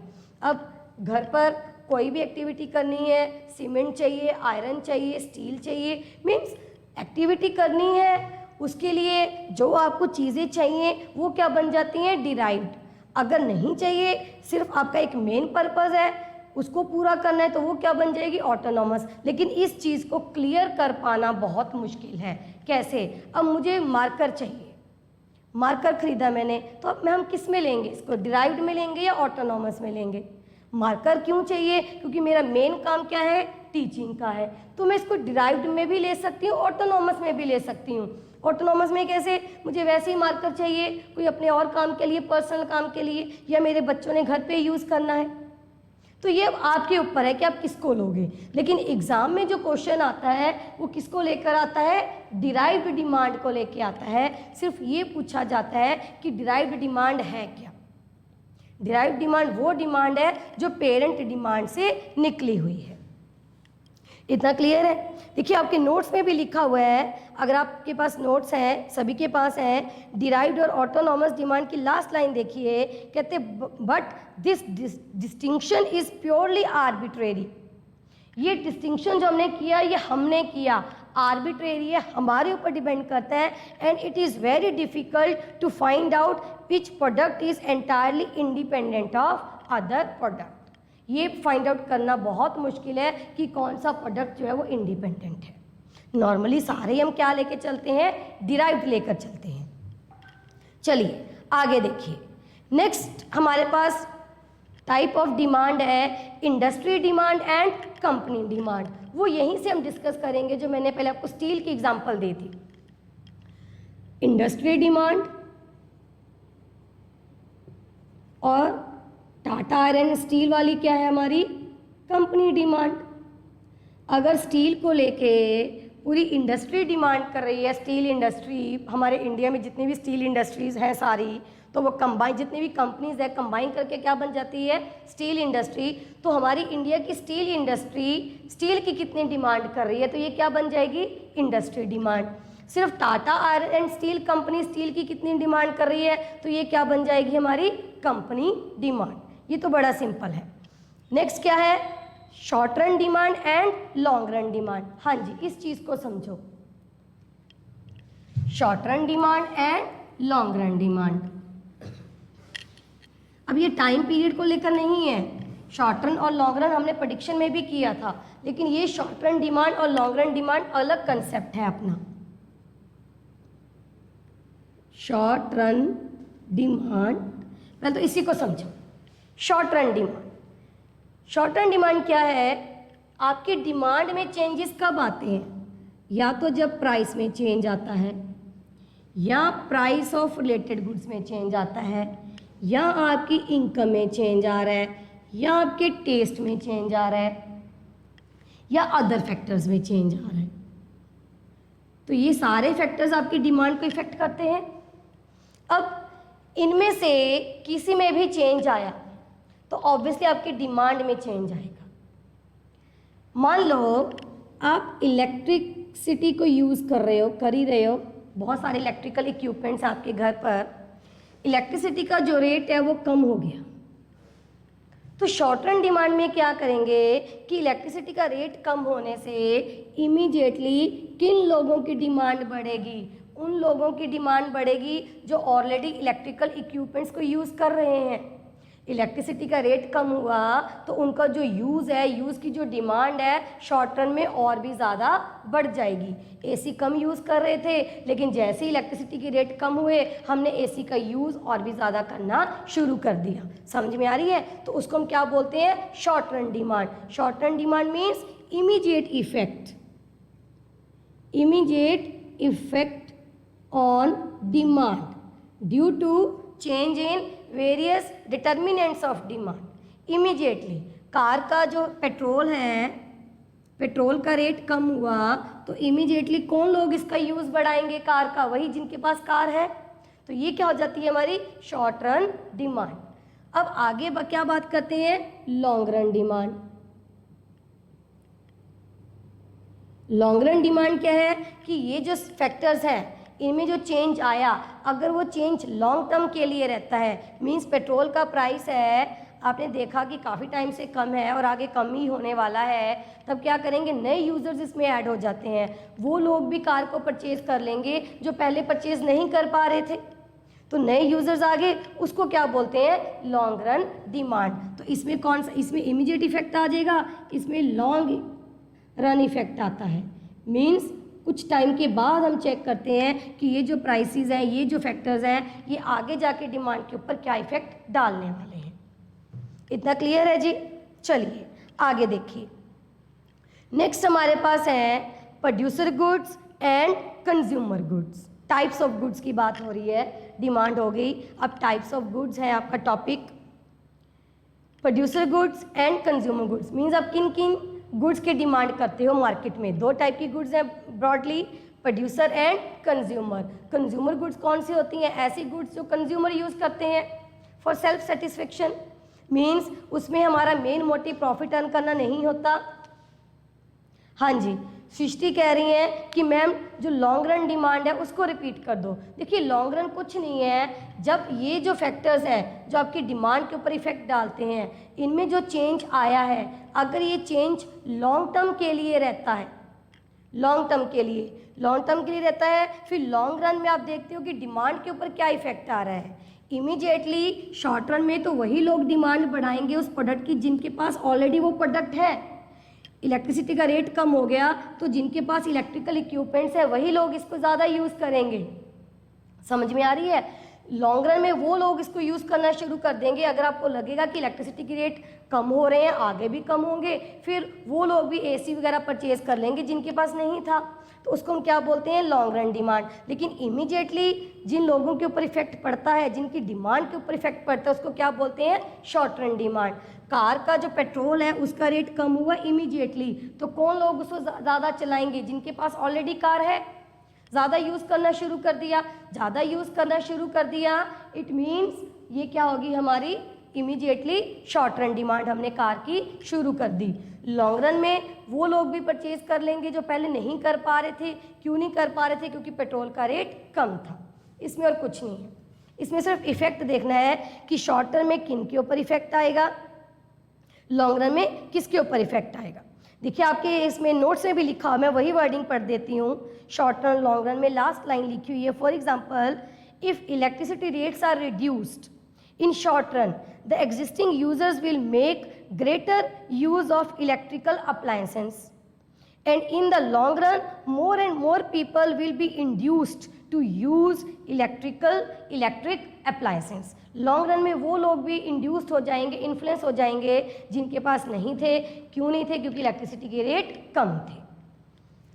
अब घर पर कोई भी एक्टिविटी करनी है, सीमेंट चाहिए, आयरन चाहिए, स्टील चाहिए, मीन्स एक्टिविटी करनी है, उसके लिए जो आपको चीज़ें चाहिए वो क्या बन जाती हैं, डिराइव्ड। अगर नहीं चाहिए, सिर्फ आपका एक मेन पर्पस है, उसको पूरा करना है, तो वो क्या बन जाएगी, ऑटोनॉमस। लेकिन इस चीज़ को क्लियर कर पाना बहुत मुश्किल है। कैसे, अब मुझे मार्कर चाहिए, मार्कर खरीदा मैंने, तो अब हम किस में लेंगे इसको, डिराइव्ड में लेंगे या ऑटोनॉमस में लेंगे। मार्कर क्यों चाहिए, क्योंकि मेरा मेन काम क्या है, टीचिंग का है, तो मैं इसको डिराइव्ड में भी ले सकती हूँ, ऑटोनॉमस में भी ले सकती हूँ। ऑटोनॉमस में कैसे, मुझे वैसे ही मार्कर चाहिए कोई अपने और काम के लिए, पर्सनल काम के लिए, या मेरे बच्चों ने घर पे यूज़ करना है, तो ये आपके ऊपर है कि आप किसको लोगे। लेकिन एग्ज़ाम में जो क्वेश्चन आता है वो किसको लेकर आता है, डिराइव्ड डिमांड को लेकर आता है। सिर्फ ये पूछा जाता है कि डिराइव्ड डिमांड है क्या। डिराइव्ड डिमांड वो डिमांड है जो पेरेंट डिमांड से निकली हुई है। इतना क्लियर है। देखिए आपके नोट्स में भी लिखा हुआ है, अगर आपके पास नोट्स हैं, सभी के पास हैं, डिराइव्ड और ऑटोनॉमस डिमांड की लास्ट लाइन देखिए, कहते but this distinction is purely arbitrary. ये डिस्टिंक्शन जो हमने किया, ये हमने किया, आर्बिट्रेरी है, हमारे ऊपर डिपेंड करता है, and it is very difficult to find out which product is entirely independent of other product. ये फाइंड आउट करना बहुत मुश्किल है कि कौन सा प्रोडक्ट जो है वो इंडिपेंडेंट है। नॉर्मली सारे हम क्या लेके चलते हैं, डिराइव्ड लेकर चलते हैं। चलिए आगे देखिए, नेक्स्ट हमारे पास टाइप ऑफ डिमांड है industry demand and company demand. वो यहीं से हम डिस्कस करेंगे जो मैंने पहले आपको स्टील की एग्जांपल दी थी। इंडस्ट्री डिमांड और टाटा आयरन स्टील वाली क्या है हमारी, कंपनी डिमांड। अगर स्टील को लेके पूरी इंडस्ट्री डिमांड कर रही है, स्टील इंडस्ट्री, हमारे इंडिया में जितनी भी स्टील इंडस्ट्रीज़ हैं सारी, तो वो कंबाइन, जितनी भी कंपनीज है कंबाइन करके क्या बन जाती है, स्टील इंडस्ट्री। तो हमारी इंडिया की स्टील इंडस्ट्री स्टील की कितनी डिमांड कर रही है, तो ये क्या बन जाएगी, इंडस्ट्री डिमांड। सिर्फ Tata iron and steel company steel की कितनी डिमांड कर रही है, तो ये क्या बन जाएगी, हमारी कंपनी डिमांड। ये तो बड़ा सिंपल है। नेक्स्ट क्या है, short run demand and long run demand. हाँ जी, इस चीज़ को समझो, short run demand and long run demand. अब ये टाइम पीरियड को लेकर नहीं है, शॉर्ट रन और लॉन्ग रन हमने प्रेडिक्शन में भी किया था, लेकिन ये शॉर्ट रन डिमांड और लॉन्ग रन डिमांड अलग कंसेप्ट है अपना। शॉर्ट रन डिमांड, पहले तो इसी को समझो। Short run demand, short run demand क्या है? आपकी डिमांड में चेंजेस कब आते हैं? या तो जब प्राइस में चेंज आता है, या प्राइस ऑफ रिलेटेड गुड्स में चेंज आता है, या आपकी इनकम में चेंज आ रहा है, या आपके टेस्ट में चेंज आ रहा है, या अदर फैक्टर्स में चेंज आ रहा है। तो ये सारे फैक्टर्स आपकी डिमांड को इफेक्ट करते हैं। अब इनमें से किसी में भी चेंज आया तो ऑब्वियसली आपकी डिमांड में चेंज आएगा। मान लो आप इलेक्ट्रिसिटी को यूज़ कर ही रहे हो, बहुत सारे इलेक्ट्रिकल इक्विपमेंट्स आपके घर पर, इलेक्ट्रिसिटी का जो रेट है वो कम हो गया, तो शॉर्ट रन डिमांड में क्या करेंगे कि इलेक्ट्रिसिटी का रेट कम होने से इमीडिएटली किन लोगों की डिमांड बढ़ेगी? उन लोगों की डिमांड बढ़ेगी जो ऑलरेडी इलेक्ट्रिकल इक्विपमेंट्स को यूज़ कर रहे हैं। इलेक्ट्रिसिटी का रेट कम हुआ तो उनका जो यूज़ है, यूज़ की जो डिमांड है शॉर्ट रन में और भी ज़्यादा बढ़ जाएगी। एसी कम यूज़ कर रहे थे, लेकिन जैसे ही इलेक्ट्रिसिटी के रेट कम हुए हमने एसी का यूज़ और भी ज़्यादा करना शुरू कर दिया। समझ में आ रही है? तो उसको हम क्या बोलते हैं? Short run demand. Short run demand means immediate effect, immediate effect on demand due to change in various determinants of demand। immediately car का जो पेट्रोल है, पेट्रोल का रेट कम हुआ तो इमीडिएटली कौन लोग इसका यूज़ बढ़ाएंगे कार का? वही जिनके पास कार है। तो ये क्या हो जाती है हमारी शॉर्ट रन डिमांड। अब आगे क्या बात करते हैं? Long run demand. Long run demand क्या है कि ये जो फैक्टर्स हैं इनमें जो चेंज आया, अगर वो चेंज लॉन्ग टर्म के लिए रहता है, मींस पेट्रोल का प्राइस है आपने देखा कि काफ़ी टाइम से कम है और आगे कम ही होने वाला है, तब क्या करेंगे? नए यूज़र्स इसमें ऐड हो जाते हैं, वो लोग भी कार को परचेज़ कर लेंगे जो पहले परचेज़ नहीं कर पा रहे थे। तो नए यूज़र्स आ गए, उसको क्या बोलते हैं? Long run demand. तो इसमें कौन सा? इसमें इमीडिएट इफेक्ट आ जाएगा, इसमें लॉन्ग रन इफेक्ट आता है। मीन्स कुछ टाइम के बाद हम चेक करते हैं कि ये जो प्राइसेस हैं, ये जो फैक्टर्स हैं, ये आगे जाके डिमांड के ऊपर क्या इफेक्ट डालने वाले हैं। इतना क्लियर है जी? चलिए आगे देखिए। नेक्स्ट हमारे पास है producer goods and consumer goods. Types of goods की बात हो रही है, डिमांड हो गई, अब टाइप्स ऑफ गुड्स है आपका topic. Producer goods and consumer goods means आप किन किन गुड्स की डिमांड करते हो मार्केट में? दो टाइप की गुड्स हैं broadly, producer and consumer. Consumer goods कौन सी होती हैं? ऐसी गुड्स जो कंज्यूमर यूज़ करते हैं फॉर सेल्फ सेटिस्फेक्शन, मीन्स उसमें हमारा मेन मोटिव प्रॉफिट अर्न करना नहीं होता। हाँ जी, सृष्टि कह रही हैं कि मैम जो लॉन्ग रन डिमांड है उसको रिपीट कर दो। देखिए लॉन्ग रन कुछ नहीं है, जब ये जो फैक्टर्स हैं जो आपकी डिमांड के ऊपर इफेक्ट डालते हैं, इनमें जो चेंज आया है, अगर ये चेंज लॉन्ग टर्म के लिए रहता है, लॉन्ग टर्म के लिए रहता है, फिर लॉन्ग रन में आप देखते हो कि डिमांड के ऊपर क्या इफेक्ट आ रहा है। इमीडिएटली शॉर्ट रन में तो वही लोग डिमांड बढ़ाएंगे उस प्रोडक्ट की जिनके पास ऑलरेडी वो प्रोडक्ट है। इलेक्ट्रिसिटी का रेट कम हो गया तो जिनके पास इलेक्ट्रिकल इक्विपमेंट्स है वही लोग इसको ज़्यादा यूज़ करेंगे। समझ में आ रही है? लॉन्ग रन में वो लोग इसको यूज़ करना शुरू कर देंगे। अगर आपको लगेगा कि इलेक्ट्रिसिटी के रेट कम हो रहे हैं, आगे भी कम होंगे, फिर वो लोग भी एसी वगैरह परचेज़ कर लेंगे जिनके पास नहीं था। तो उसको हम क्या बोलते हैं? Long run demand. लेकिन इमीडिएटली जिन लोगों के ऊपर इफेक्ट पड़ता है, जिनकी डिमांड के ऊपर इफेक्ट पड़ता है, उसको क्या बोलते हैं? Short run demand. कार का जो पेट्रोल है उसका रेट कम हुआ इमीडिएटली, तो कौन लोग उसको ज़्यादा चलाएंगे? जिनके पास ऑलरेडी कार है, ज़्यादा यूज़ करना शुरू कर दिया, ज़्यादा यूज़ करना शुरू कर दिया, इट मीन्स ये क्या होगी हमारी इमीडिएटली शॉर्ट रन डिमांड हमने कार की शुरू कर दी। लॉन्ग रन में वो लोग भी परचेज कर लेंगे जो पहले नहीं कर पा रहे थे। क्यों नहीं कर पा रहे थे? क्योंकि पेट्रोल का रेट कम था। इसमें और कुछ नहीं है, इसमें सिर्फ इफेक्ट देखना है कि शॉर्ट टर्म में किन के ऊपर इफेक्ट आएगा, लॉन्ग रन में किसके ऊपर इफेक्ट आएगा। देखिए आपके इसमें नोट्स में भी लिखा हुआ, मैं वही वर्डिंग पढ़ देती हूँ। शॉर्ट रन लॉन्ग रन में लास्ट लाइन लिखी हुई है, for example if electricity rates are reduced In short run, the existing users will make greater use of electrical appliances, and in the long run, more and more people will be induced to use electric appliances. Long run में वो लोग भी induced हो जाएंगे, influence हो जाएंगे जिनके पास नहीं थे। क्यों नहीं थे? क्योंकि इलेक्ट्रिसिटी के रेट कम थे।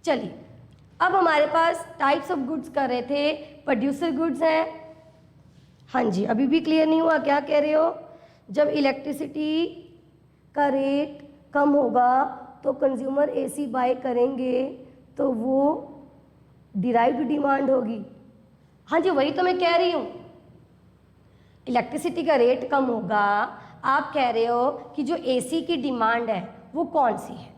चलिए, अब हमारे पास टाइप्स ऑफ गुड्स कर रहे थे, प्रोड्यूसर गुड्स हैं। हाँ जी, अभी भी क्लियर नहीं हुआ? क्या कह रहे हो? जब इलेक्ट्रिसिटी का रेट कम होगा तो कंज्यूमर एसी बाय करेंगे तो वो डिराइव्ड डिमांड होगी। हाँ जी, वही तो मैं कह रही हूँ। इलेक्ट्रिसिटी का रेट कम होगा, आप कह रहे हो कि जो एसी की डिमांड है वो कौन सी है?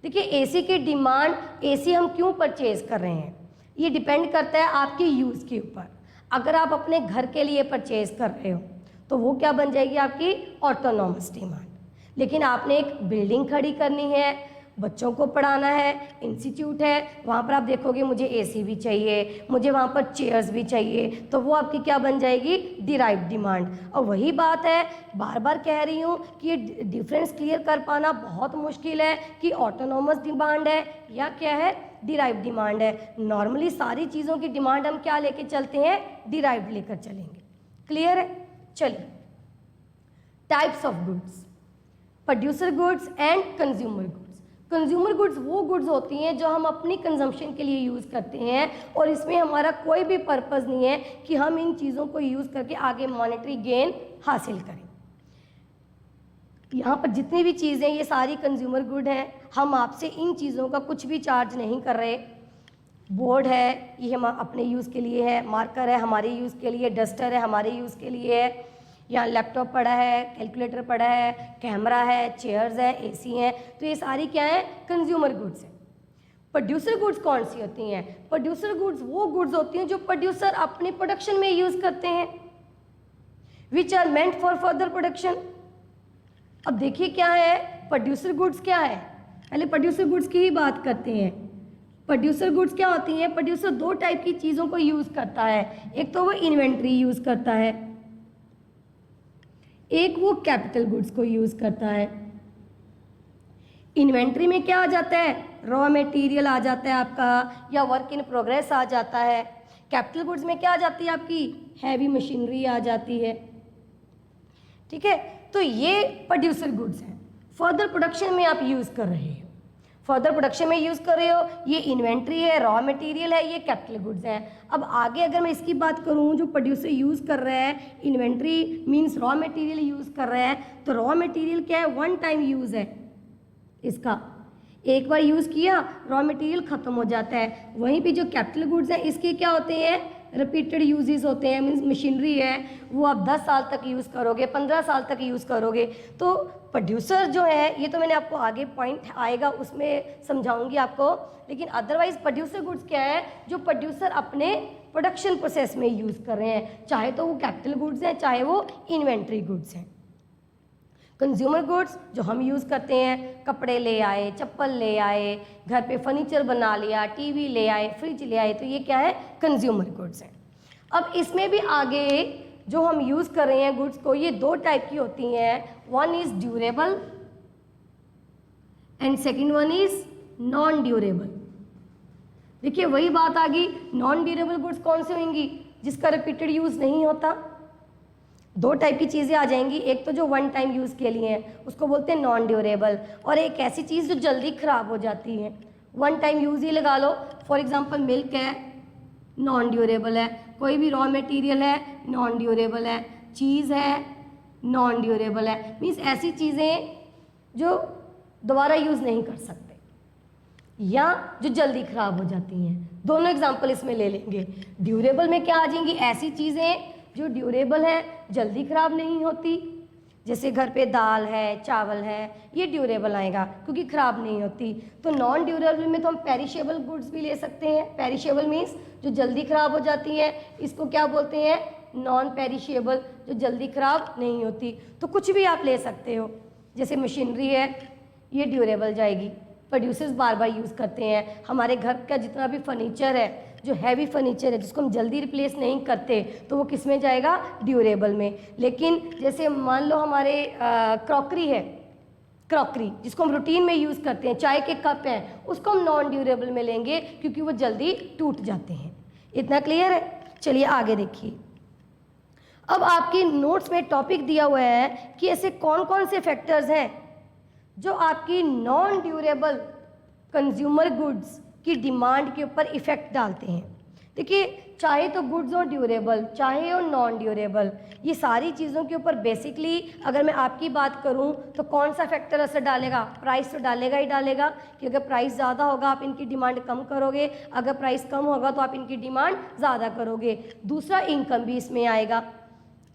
देखिए, एसी की डिमांड, एसी हम क्यों परचेज कर रहे हैं, ये डिपेंड करता है आपके यूज़ के ऊपर। अगर आप अपने घर के लिए परचेज कर रहे हो तो वो क्या बन जाएगी? आपकी ऑटोनॉमस डिमांड। लेकिन आपने एक बिल्डिंग खड़ी करनी है, बच्चों को पढ़ाना है, इंस्टीट्यूट है, वहाँ पर आप देखोगे मुझे एसी भी चाहिए, मुझे वहाँ पर चेयर्स भी चाहिए, तो वो आपकी क्या बन जाएगी? Derived demand. और वही बात है, बार बार कह रही हूँ कि ये डिफरेंस क्लियर कर पाना बहुत मुश्किल है कि ऑटोनॉमस डिमांड है या क्या है? डिराइव्ड डिमांड है। नॉर्मली सारी चीज़ों की डिमांड हम क्या लेके चलते हैं? डिराइव्ड लेकर चलेंगे। क्लियर है? चलिए, types of goods, producer goods and consumer goods. Consumer goods वो गुड्स होती हैं जो हम अपनी कंजम्पशन के लिए यूज़ करते हैं और इसमें हमारा कोई भी पर्पज़ नहीं है कि हम इन चीज़ों को यूज़ करके आगे मॉनेटरी गेन हासिल करें। यहाँ पर जितनी भी चीज़ें, ये सारी कंज्यूमर गुड हैं। हम आपसे इन चीज़ों का कुछ भी चार्ज नहीं कर रहे। बोर्ड है, ये हम अपने यूज़ के लिए है, मार्कर है हमारे यूज़ के लिए, डस्टर है हमारे यूज़ के लिए है, यहाँ लैपटॉप पड़ा है, कैलकुलेटर पड़ा है, कैमरा है, चेयर्स है, एसी हैं, तो ये सारी क्या है? कंज्यूमर गुड्स हैं। प्रोड्यूसर गुड्स कौन सी होती हैं? प्रोड्यूसर गुड्स वो गुड्स होती हैं जो प्रोड्यूसर अपने प्रोडक्शन में यूज़ करते हैं, which are meant for further production. अब देखिए क्या है प्रोड्यूसर गुड्स क्या है, पहले प्रोड्यूसर गुड्स की ही बात करते हैं। प्रोड्यूसर गुड्स क्या होती हैं? प्रोड्यूसर दो टाइप की चीज़ों को यूज़ करता है, एक तो वो इन्वेंट्री यूज़ करता है, एक वो कैपिटल गुड्स को यूज़ करता है। इन्वेंट्री में क्या आ जाता है? रॉ मटेरियल आ जाता है आपका, या वर्क इन प्रोग्रेस आ जाता है। कैपिटल गुड्स में क्या आ जाती है? आपकी हैवी मशीनरी आ जाती है। ठीक है, तो ये प्रोड्यूसर गुड्स हैं, फर्दर प्रोडक्शन में आप यूज़ कर रहे हो, फर्दर प्रोडक्शन में यूज़ कर रहे हो। ये इन्वेंट्री है, रॉ मटेरियल है, ये कैपिटल गुड्स हैं। अब आगे अगर मैं इसकी बात करूँ, जो प्रोड्यूसर यूज़ कर रहा है, inventory means raw material use कर रहा है, तो रॉ मटेरियल क्या है? वन टाइम यूज़ है इसका, एक बार यूज़ किया रॉ मटेरियल ख़त्म हो जाता है। वहीं पे जो कैपिटल गुड्स हैं इसके क्या होते हैं? रिपीटेड यूजेस होते हैं, मीन्स मशीनरी है वो आप 10 साल तक यूज़ करोगे, 15 साल तक यूज़ करोगे। तो प्रोड्यूसर जो है, ये तो मैंने आपको आगे पॉइंट आएगा उसमें समझाऊंगी आपको, लेकिन अदरवाइज प्रोड्यूसर गुड्स क्या है? जो प्रोड्यूसर अपने प्रोडक्शन प्रोसेस में यूज़ कर रहे हैं, चाहे तो वो कैपिटल गुड्स हैं चाहे वो इन्वेंट्री गुड्स हैं। कंज्यूमर गुड्स जो हम यूज़ करते हैं, कपड़े ले आए, चप्पल ले आए, घर पे फर्नीचर बना लिया, टीवी ले आए, फ्रिज ले आए, तो ये क्या है? कंज्यूमर गुड्स हैं। अब इसमें भी आगे जो हम यूज़ कर रहे हैं गुड्स को, ये दो टाइप की होती हैं, one is durable and second one is non durable. देखिए वही बात आ गई, नॉन ड्यूरेबल गुड्स कौन सी होंगी? जिसका रिपीटेड यूज़ नहीं होता। दो टाइप की चीज़ें आ जाएंगी, एक तो जो वन टाइम यूज़ के लिए हैं उसको बोलते हैं नॉन ड्यूरेबल, और एक ऐसी चीज़ जो जल्दी ख़राब हो जाती है, वन टाइम यूज़ ही लगा लो। फॉर एग्जांपल मिल्क है, नॉन ड्यूरेबल है, कोई भी रॉ मटेरियल है, नॉन ड्यूरेबल है, चीज़ है, नॉन ड्यूरेबल है। मीन्स ऐसी चीज़ें जो दोबारा यूज़ नहीं कर सकते या जो जल्दी ख़राब हो जाती हैं। दोनों एग्जाम्पल इसमें ले लेंगे। ड्यूरेबल में क्या आ जाएंगी? ऐसी चीज़ें जो ड्यूरेबल है, जल्दी ख़राब नहीं होती, जैसे घर पे दाल है, चावल है, ये ड्यूरेबल आएगा क्योंकि ख़राब नहीं होती। तो नॉन ड्यूरेबल में तो हम पेरिशेबल गुड्स भी ले सकते हैं। पेरिशेबल मीन्स जो जल्दी ख़राब हो जाती हैं, इसको क्या बोलते हैं? नॉन पेरिशेबल, जो जल्दी ख़राब नहीं होती। तो कुछ भी आप ले सकते हो, जैसे मशीनरी है, ये ड्यूरेबल जाएगी, प्रोड्यूसर्स बार बार यूज़ करते हैं। हमारे घर का जितना भी फर्नीचर है जो हैवी फर्नीचर है जिसको हम जल्दी रिप्लेस नहीं करते, तो वो किस में जाएगा, ड्यूरेबल में। लेकिन जैसे मान लो हमारे क्रॉकरी है, क्रॉकरी जिसको हम रूटीन में यूज़ करते हैं, चाय के कप हैं, उसको हम नॉन ड्यूरेबल में लेंगे क्योंकि वो जल्दी टूट जाते हैं। इतना क्लियर है? चलिए आगे देखिए। अब आपकी नोट्स में टॉपिक दिया हुआ है कि ऐसे कौन कौन से फैक्टर्स हैं जो आपकी नॉन ड्यूरेबल कंज्यूमर गुड्स की डिमांड के ऊपर इफ़ेक्ट डालते हैं। देखिए, चाहे तो गुड्स हो ड्यूरेबल, चाहे हो नॉन ड्यूरेबल, ये सारी चीज़ों के ऊपर बेसिकली अगर मैं आपकी बात करूं तो कौन सा फैक्टर असर डालेगा, प्राइस तो डालेगा ही डालेगा, कि अगर प्राइस ज़्यादा होगा आप इनकी डिमांड कम करोगे, अगर प्राइस कम होगा तो आप इनकी डिमांड ज़्यादा करोगे। दूसरा, इनकम भी इसमें आएगा,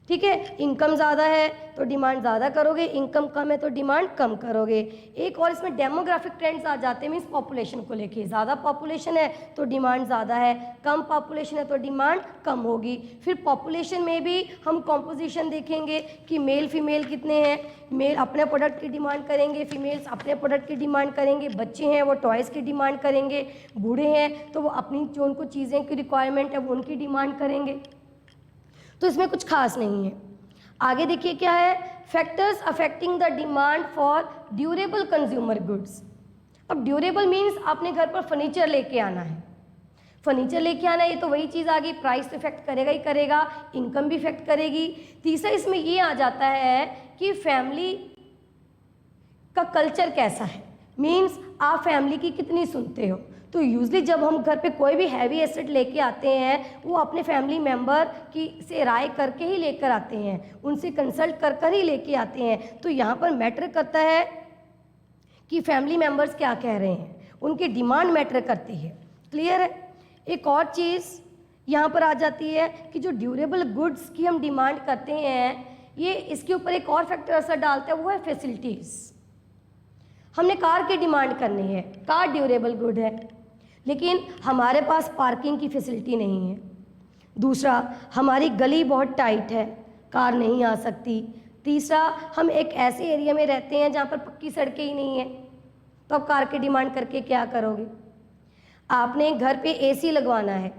ठीक है, इनकम ज़्यादा है तो डिमांड ज़्यादा करोगे, इनकम कम है तो डिमांड कम करोगे। एक और इसमें डेमोग्राफिक ट्रेंड्स आ जाते हैं, मीन्स पॉपुलेशन को लेके, ज़्यादा पॉपुलेशन है तो डिमांड ज़्यादा है, कम पॉपुलेशन है तो डिमांड कम होगी। फिर पॉपुलेशन में भी हम कॉम्पोजिशन देखेंगे कि मेल फीमेल कितने हैं, मेल अपने प्रोडक्ट की डिमांड करेंगे, फीमेल्स अपने प्रोडक्ट की डिमांड करेंगे, बच्चे हैं वो टॉयज़ की डिमांड करेंगे, बूढ़े हैं तो वो अपनी जो उनको चीज़ें की रिक्वायरमेंट है वो उनकी डिमांड करेंगे। तो इसमें कुछ खास नहीं है। आगे देखिए क्या है, factors affecting the demand for durable consumer goods. अब ड्यूरेबल मीन्स आपने घर पर फर्नीचर लेके आना है, फर्नीचर लेके आना है, ये तो वही चीज़ आ गई, प्राइस तो इफेक्ट करेगा ही करेगा, इनकम भी इफेक्ट करेगी। तीसरा इसमें ये आ जाता है कि फैमिली का कल्चर कैसा है, मीन्स आप फैमिली की कितनी सुनते हो। तो यूजली जब हम घर पे कोई भी हैवी एसेट लेके आते हैं वो अपने फैमिली मेम्बर की से राय करके ही लेकर आते हैं, उनसे कंसल्ट कर कर ही लेके आते हैं। तो यहाँ पर मैटर करता है कि फैमिली मेम्बर्स क्या कह रहे हैं, उनकी डिमांड मैटर करती है। क्लियर है? एक और चीज़ यहाँ पर आ जाती है कि जो ड्यूरेबल गुड्स की हम डिमांड करते हैं, ये इसके ऊपर एक और फैक्टर असर डालता है, वो है फैसिलिटीज़। हमने कार की डिमांड करनी है, कार ड्यूरेबल गुड है, लेकिन हमारे पास पार्किंग की फैसिलिटी नहीं है। दूसरा, हमारी गली बहुत टाइट है, कार नहीं आ सकती। तीसरा, हम एक ऐसे एरिया में रहते हैं जहाँ पर पक्की सड़कें ही नहीं है, तो आप कार की डिमांड करके क्या करोगे। आपने घर पे एसी लगवाना है,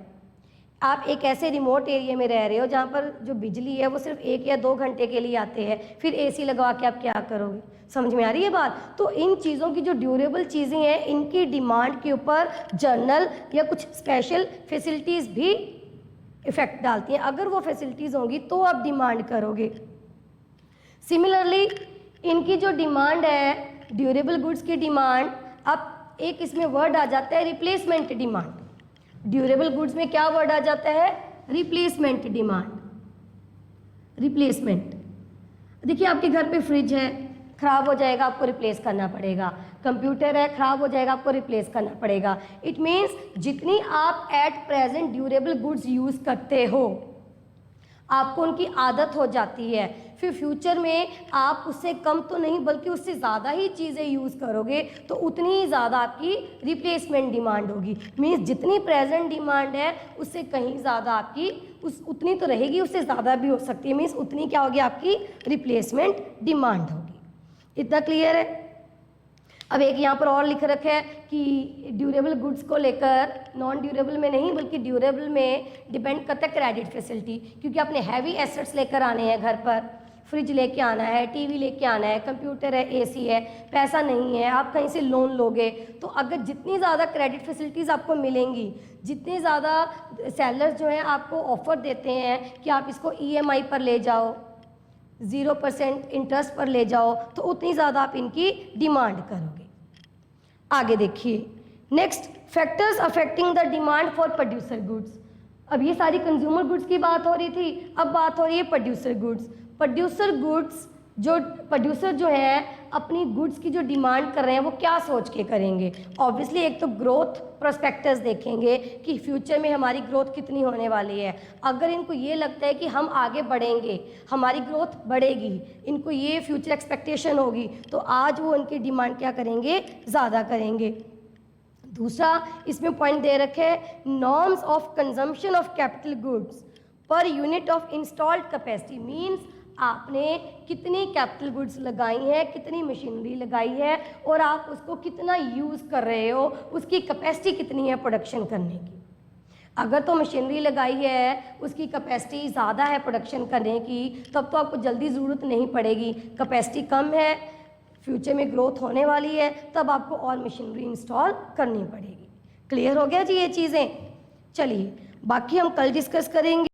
आप एक ऐसे रिमोट एरिया में रह रहे हो जहाँ पर जो बिजली है वो सिर्फ 1 या 2 घंटे के लिए आते हैं, फिर एसी लगवा के आप क्या करोगे। समझ में आ रही है बात? तो इन चीज़ों की जो ड्यूरेबल चीज़ें हैं इनकी डिमांड के ऊपर जर्नल या कुछ स्पेशल फैसिलिटीज़ भी इफ़ेक्ट डालती हैं। अगर वो फैसिलिटीज़ होंगी तो आप डिमांड करोगे। सिमिलरली इनकी जो डिमांड है, ड्यूरेबल गुड्स की डिमांड, अब एक इसमें वर्ड आ जाता है रिप्लेसमेंट डिमांड। ड्यूरेबल गुड्स में क्या वर्ड आ जाता है, रिप्लेसमेंट डिमांड। रिप्लेसमेंट, देखिए आपके घर पे फ्रिज है, खराब हो जाएगा आपको रिप्लेस करना पड़ेगा, कंप्यूटर है खराब हो जाएगा आपको रिप्लेस करना पड़ेगा। इट मीन्स जितनी आप at present durable goods use करते हो आपको उनकी आदत हो जाती है, फिर फ्यूचर में आप उससे कम तो नहीं बल्कि उससे ज़्यादा ही चीज़ें यूज़ करोगे, तो उतनी ही ज़्यादा आपकी रिप्लेसमेंट डिमांड होगी। मीन्स जितनी प्रेजेंट डिमांड है उससे कहीं ज़्यादा आपकी उतनी तो रहेगी, उससे ज़्यादा भी हो सकती है। मीन्स उतनी क्या होगी, आपकी रिप्लेसमेंट डिमांड होगी। इतना क्लियर है? अब एक यहाँ पर और लिख रखा है कि ड्यूरेबल गुड्स को लेकर नॉन ड्यूरेबल में नहीं बल्कि ड्यूरेबल में डिपेंड करता है क्रेडिट फैसिलिटी, क्योंकि आपने हैवी एसेट्स लेकर आने हैं घर पर, फ्रिज लेके आना है, टीवी लेके आना है, कंप्यूटर है, एसी है, पैसा नहीं है, आप कहीं से लोन लोगे, तो अगर जितनी ज़्यादा क्रेडिट फैसिलिटीज़ आपको मिलेंगी, जितने ज़्यादा सेलर्स जो हैं आपको ऑफ़र देते हैं कि आप इसको EMI पर ले जाओ, 0% इंटरेस्ट पर ले जाओ, तो उतनी ज़्यादा आप इनकी डिमांड करोगे। आगे देखिए, next, factors affecting the demand for producer goods. अब ये सारी कंज्यूमर गुड्स की बात हो रही थी, अब बात हो रही है प्रोड्यूसर गुड्स। प्रोड्यूसर जो है अपनी गुड्स की जो डिमांड कर रहे हैं वो क्या सोच के करेंगे। ऑब्वियसली एक तो ग्रोथ प्रोस्पेक्टस देखेंगे कि फ्यूचर में हमारी ग्रोथ कितनी होने वाली है। अगर इनको ये लगता है कि हम आगे बढ़ेंगे, हमारी ग्रोथ बढ़ेगी, इनको ये फ्यूचर एक्सपेक्टेशन होगी, तो आज वो उनकी डिमांड क्या करेंगे, ज़्यादा करेंगे। दूसरा इसमें पॉइंट दे रखे हैं, norms of consumption of capital goods per unit of installed capacity. Means आपने कितनी कैपिटल गुड्स लगाई हैं, कितनी मशीनरी लगाई है और आप उसको कितना यूज़ कर रहे हो, उसकी कैपेसिटी कितनी है प्रोडक्शन करने की। अगर तो मशीनरी लगाई है, उसकी कैपेसिटी ज़्यादा है प्रोडक्शन करने की, तब तो आपको जल्दी ज़रूरत नहीं पड़ेगी। कैपेसिटी कम है, फ्यूचर में ग्रोथ होने वाली है, तब आपको और मशीनरी इंस्टॉल करनी पड़ेगी। क्लियर हो गया जी ये चीज़ें? चलिए बाकी हम कल डिस्कस करेंगे।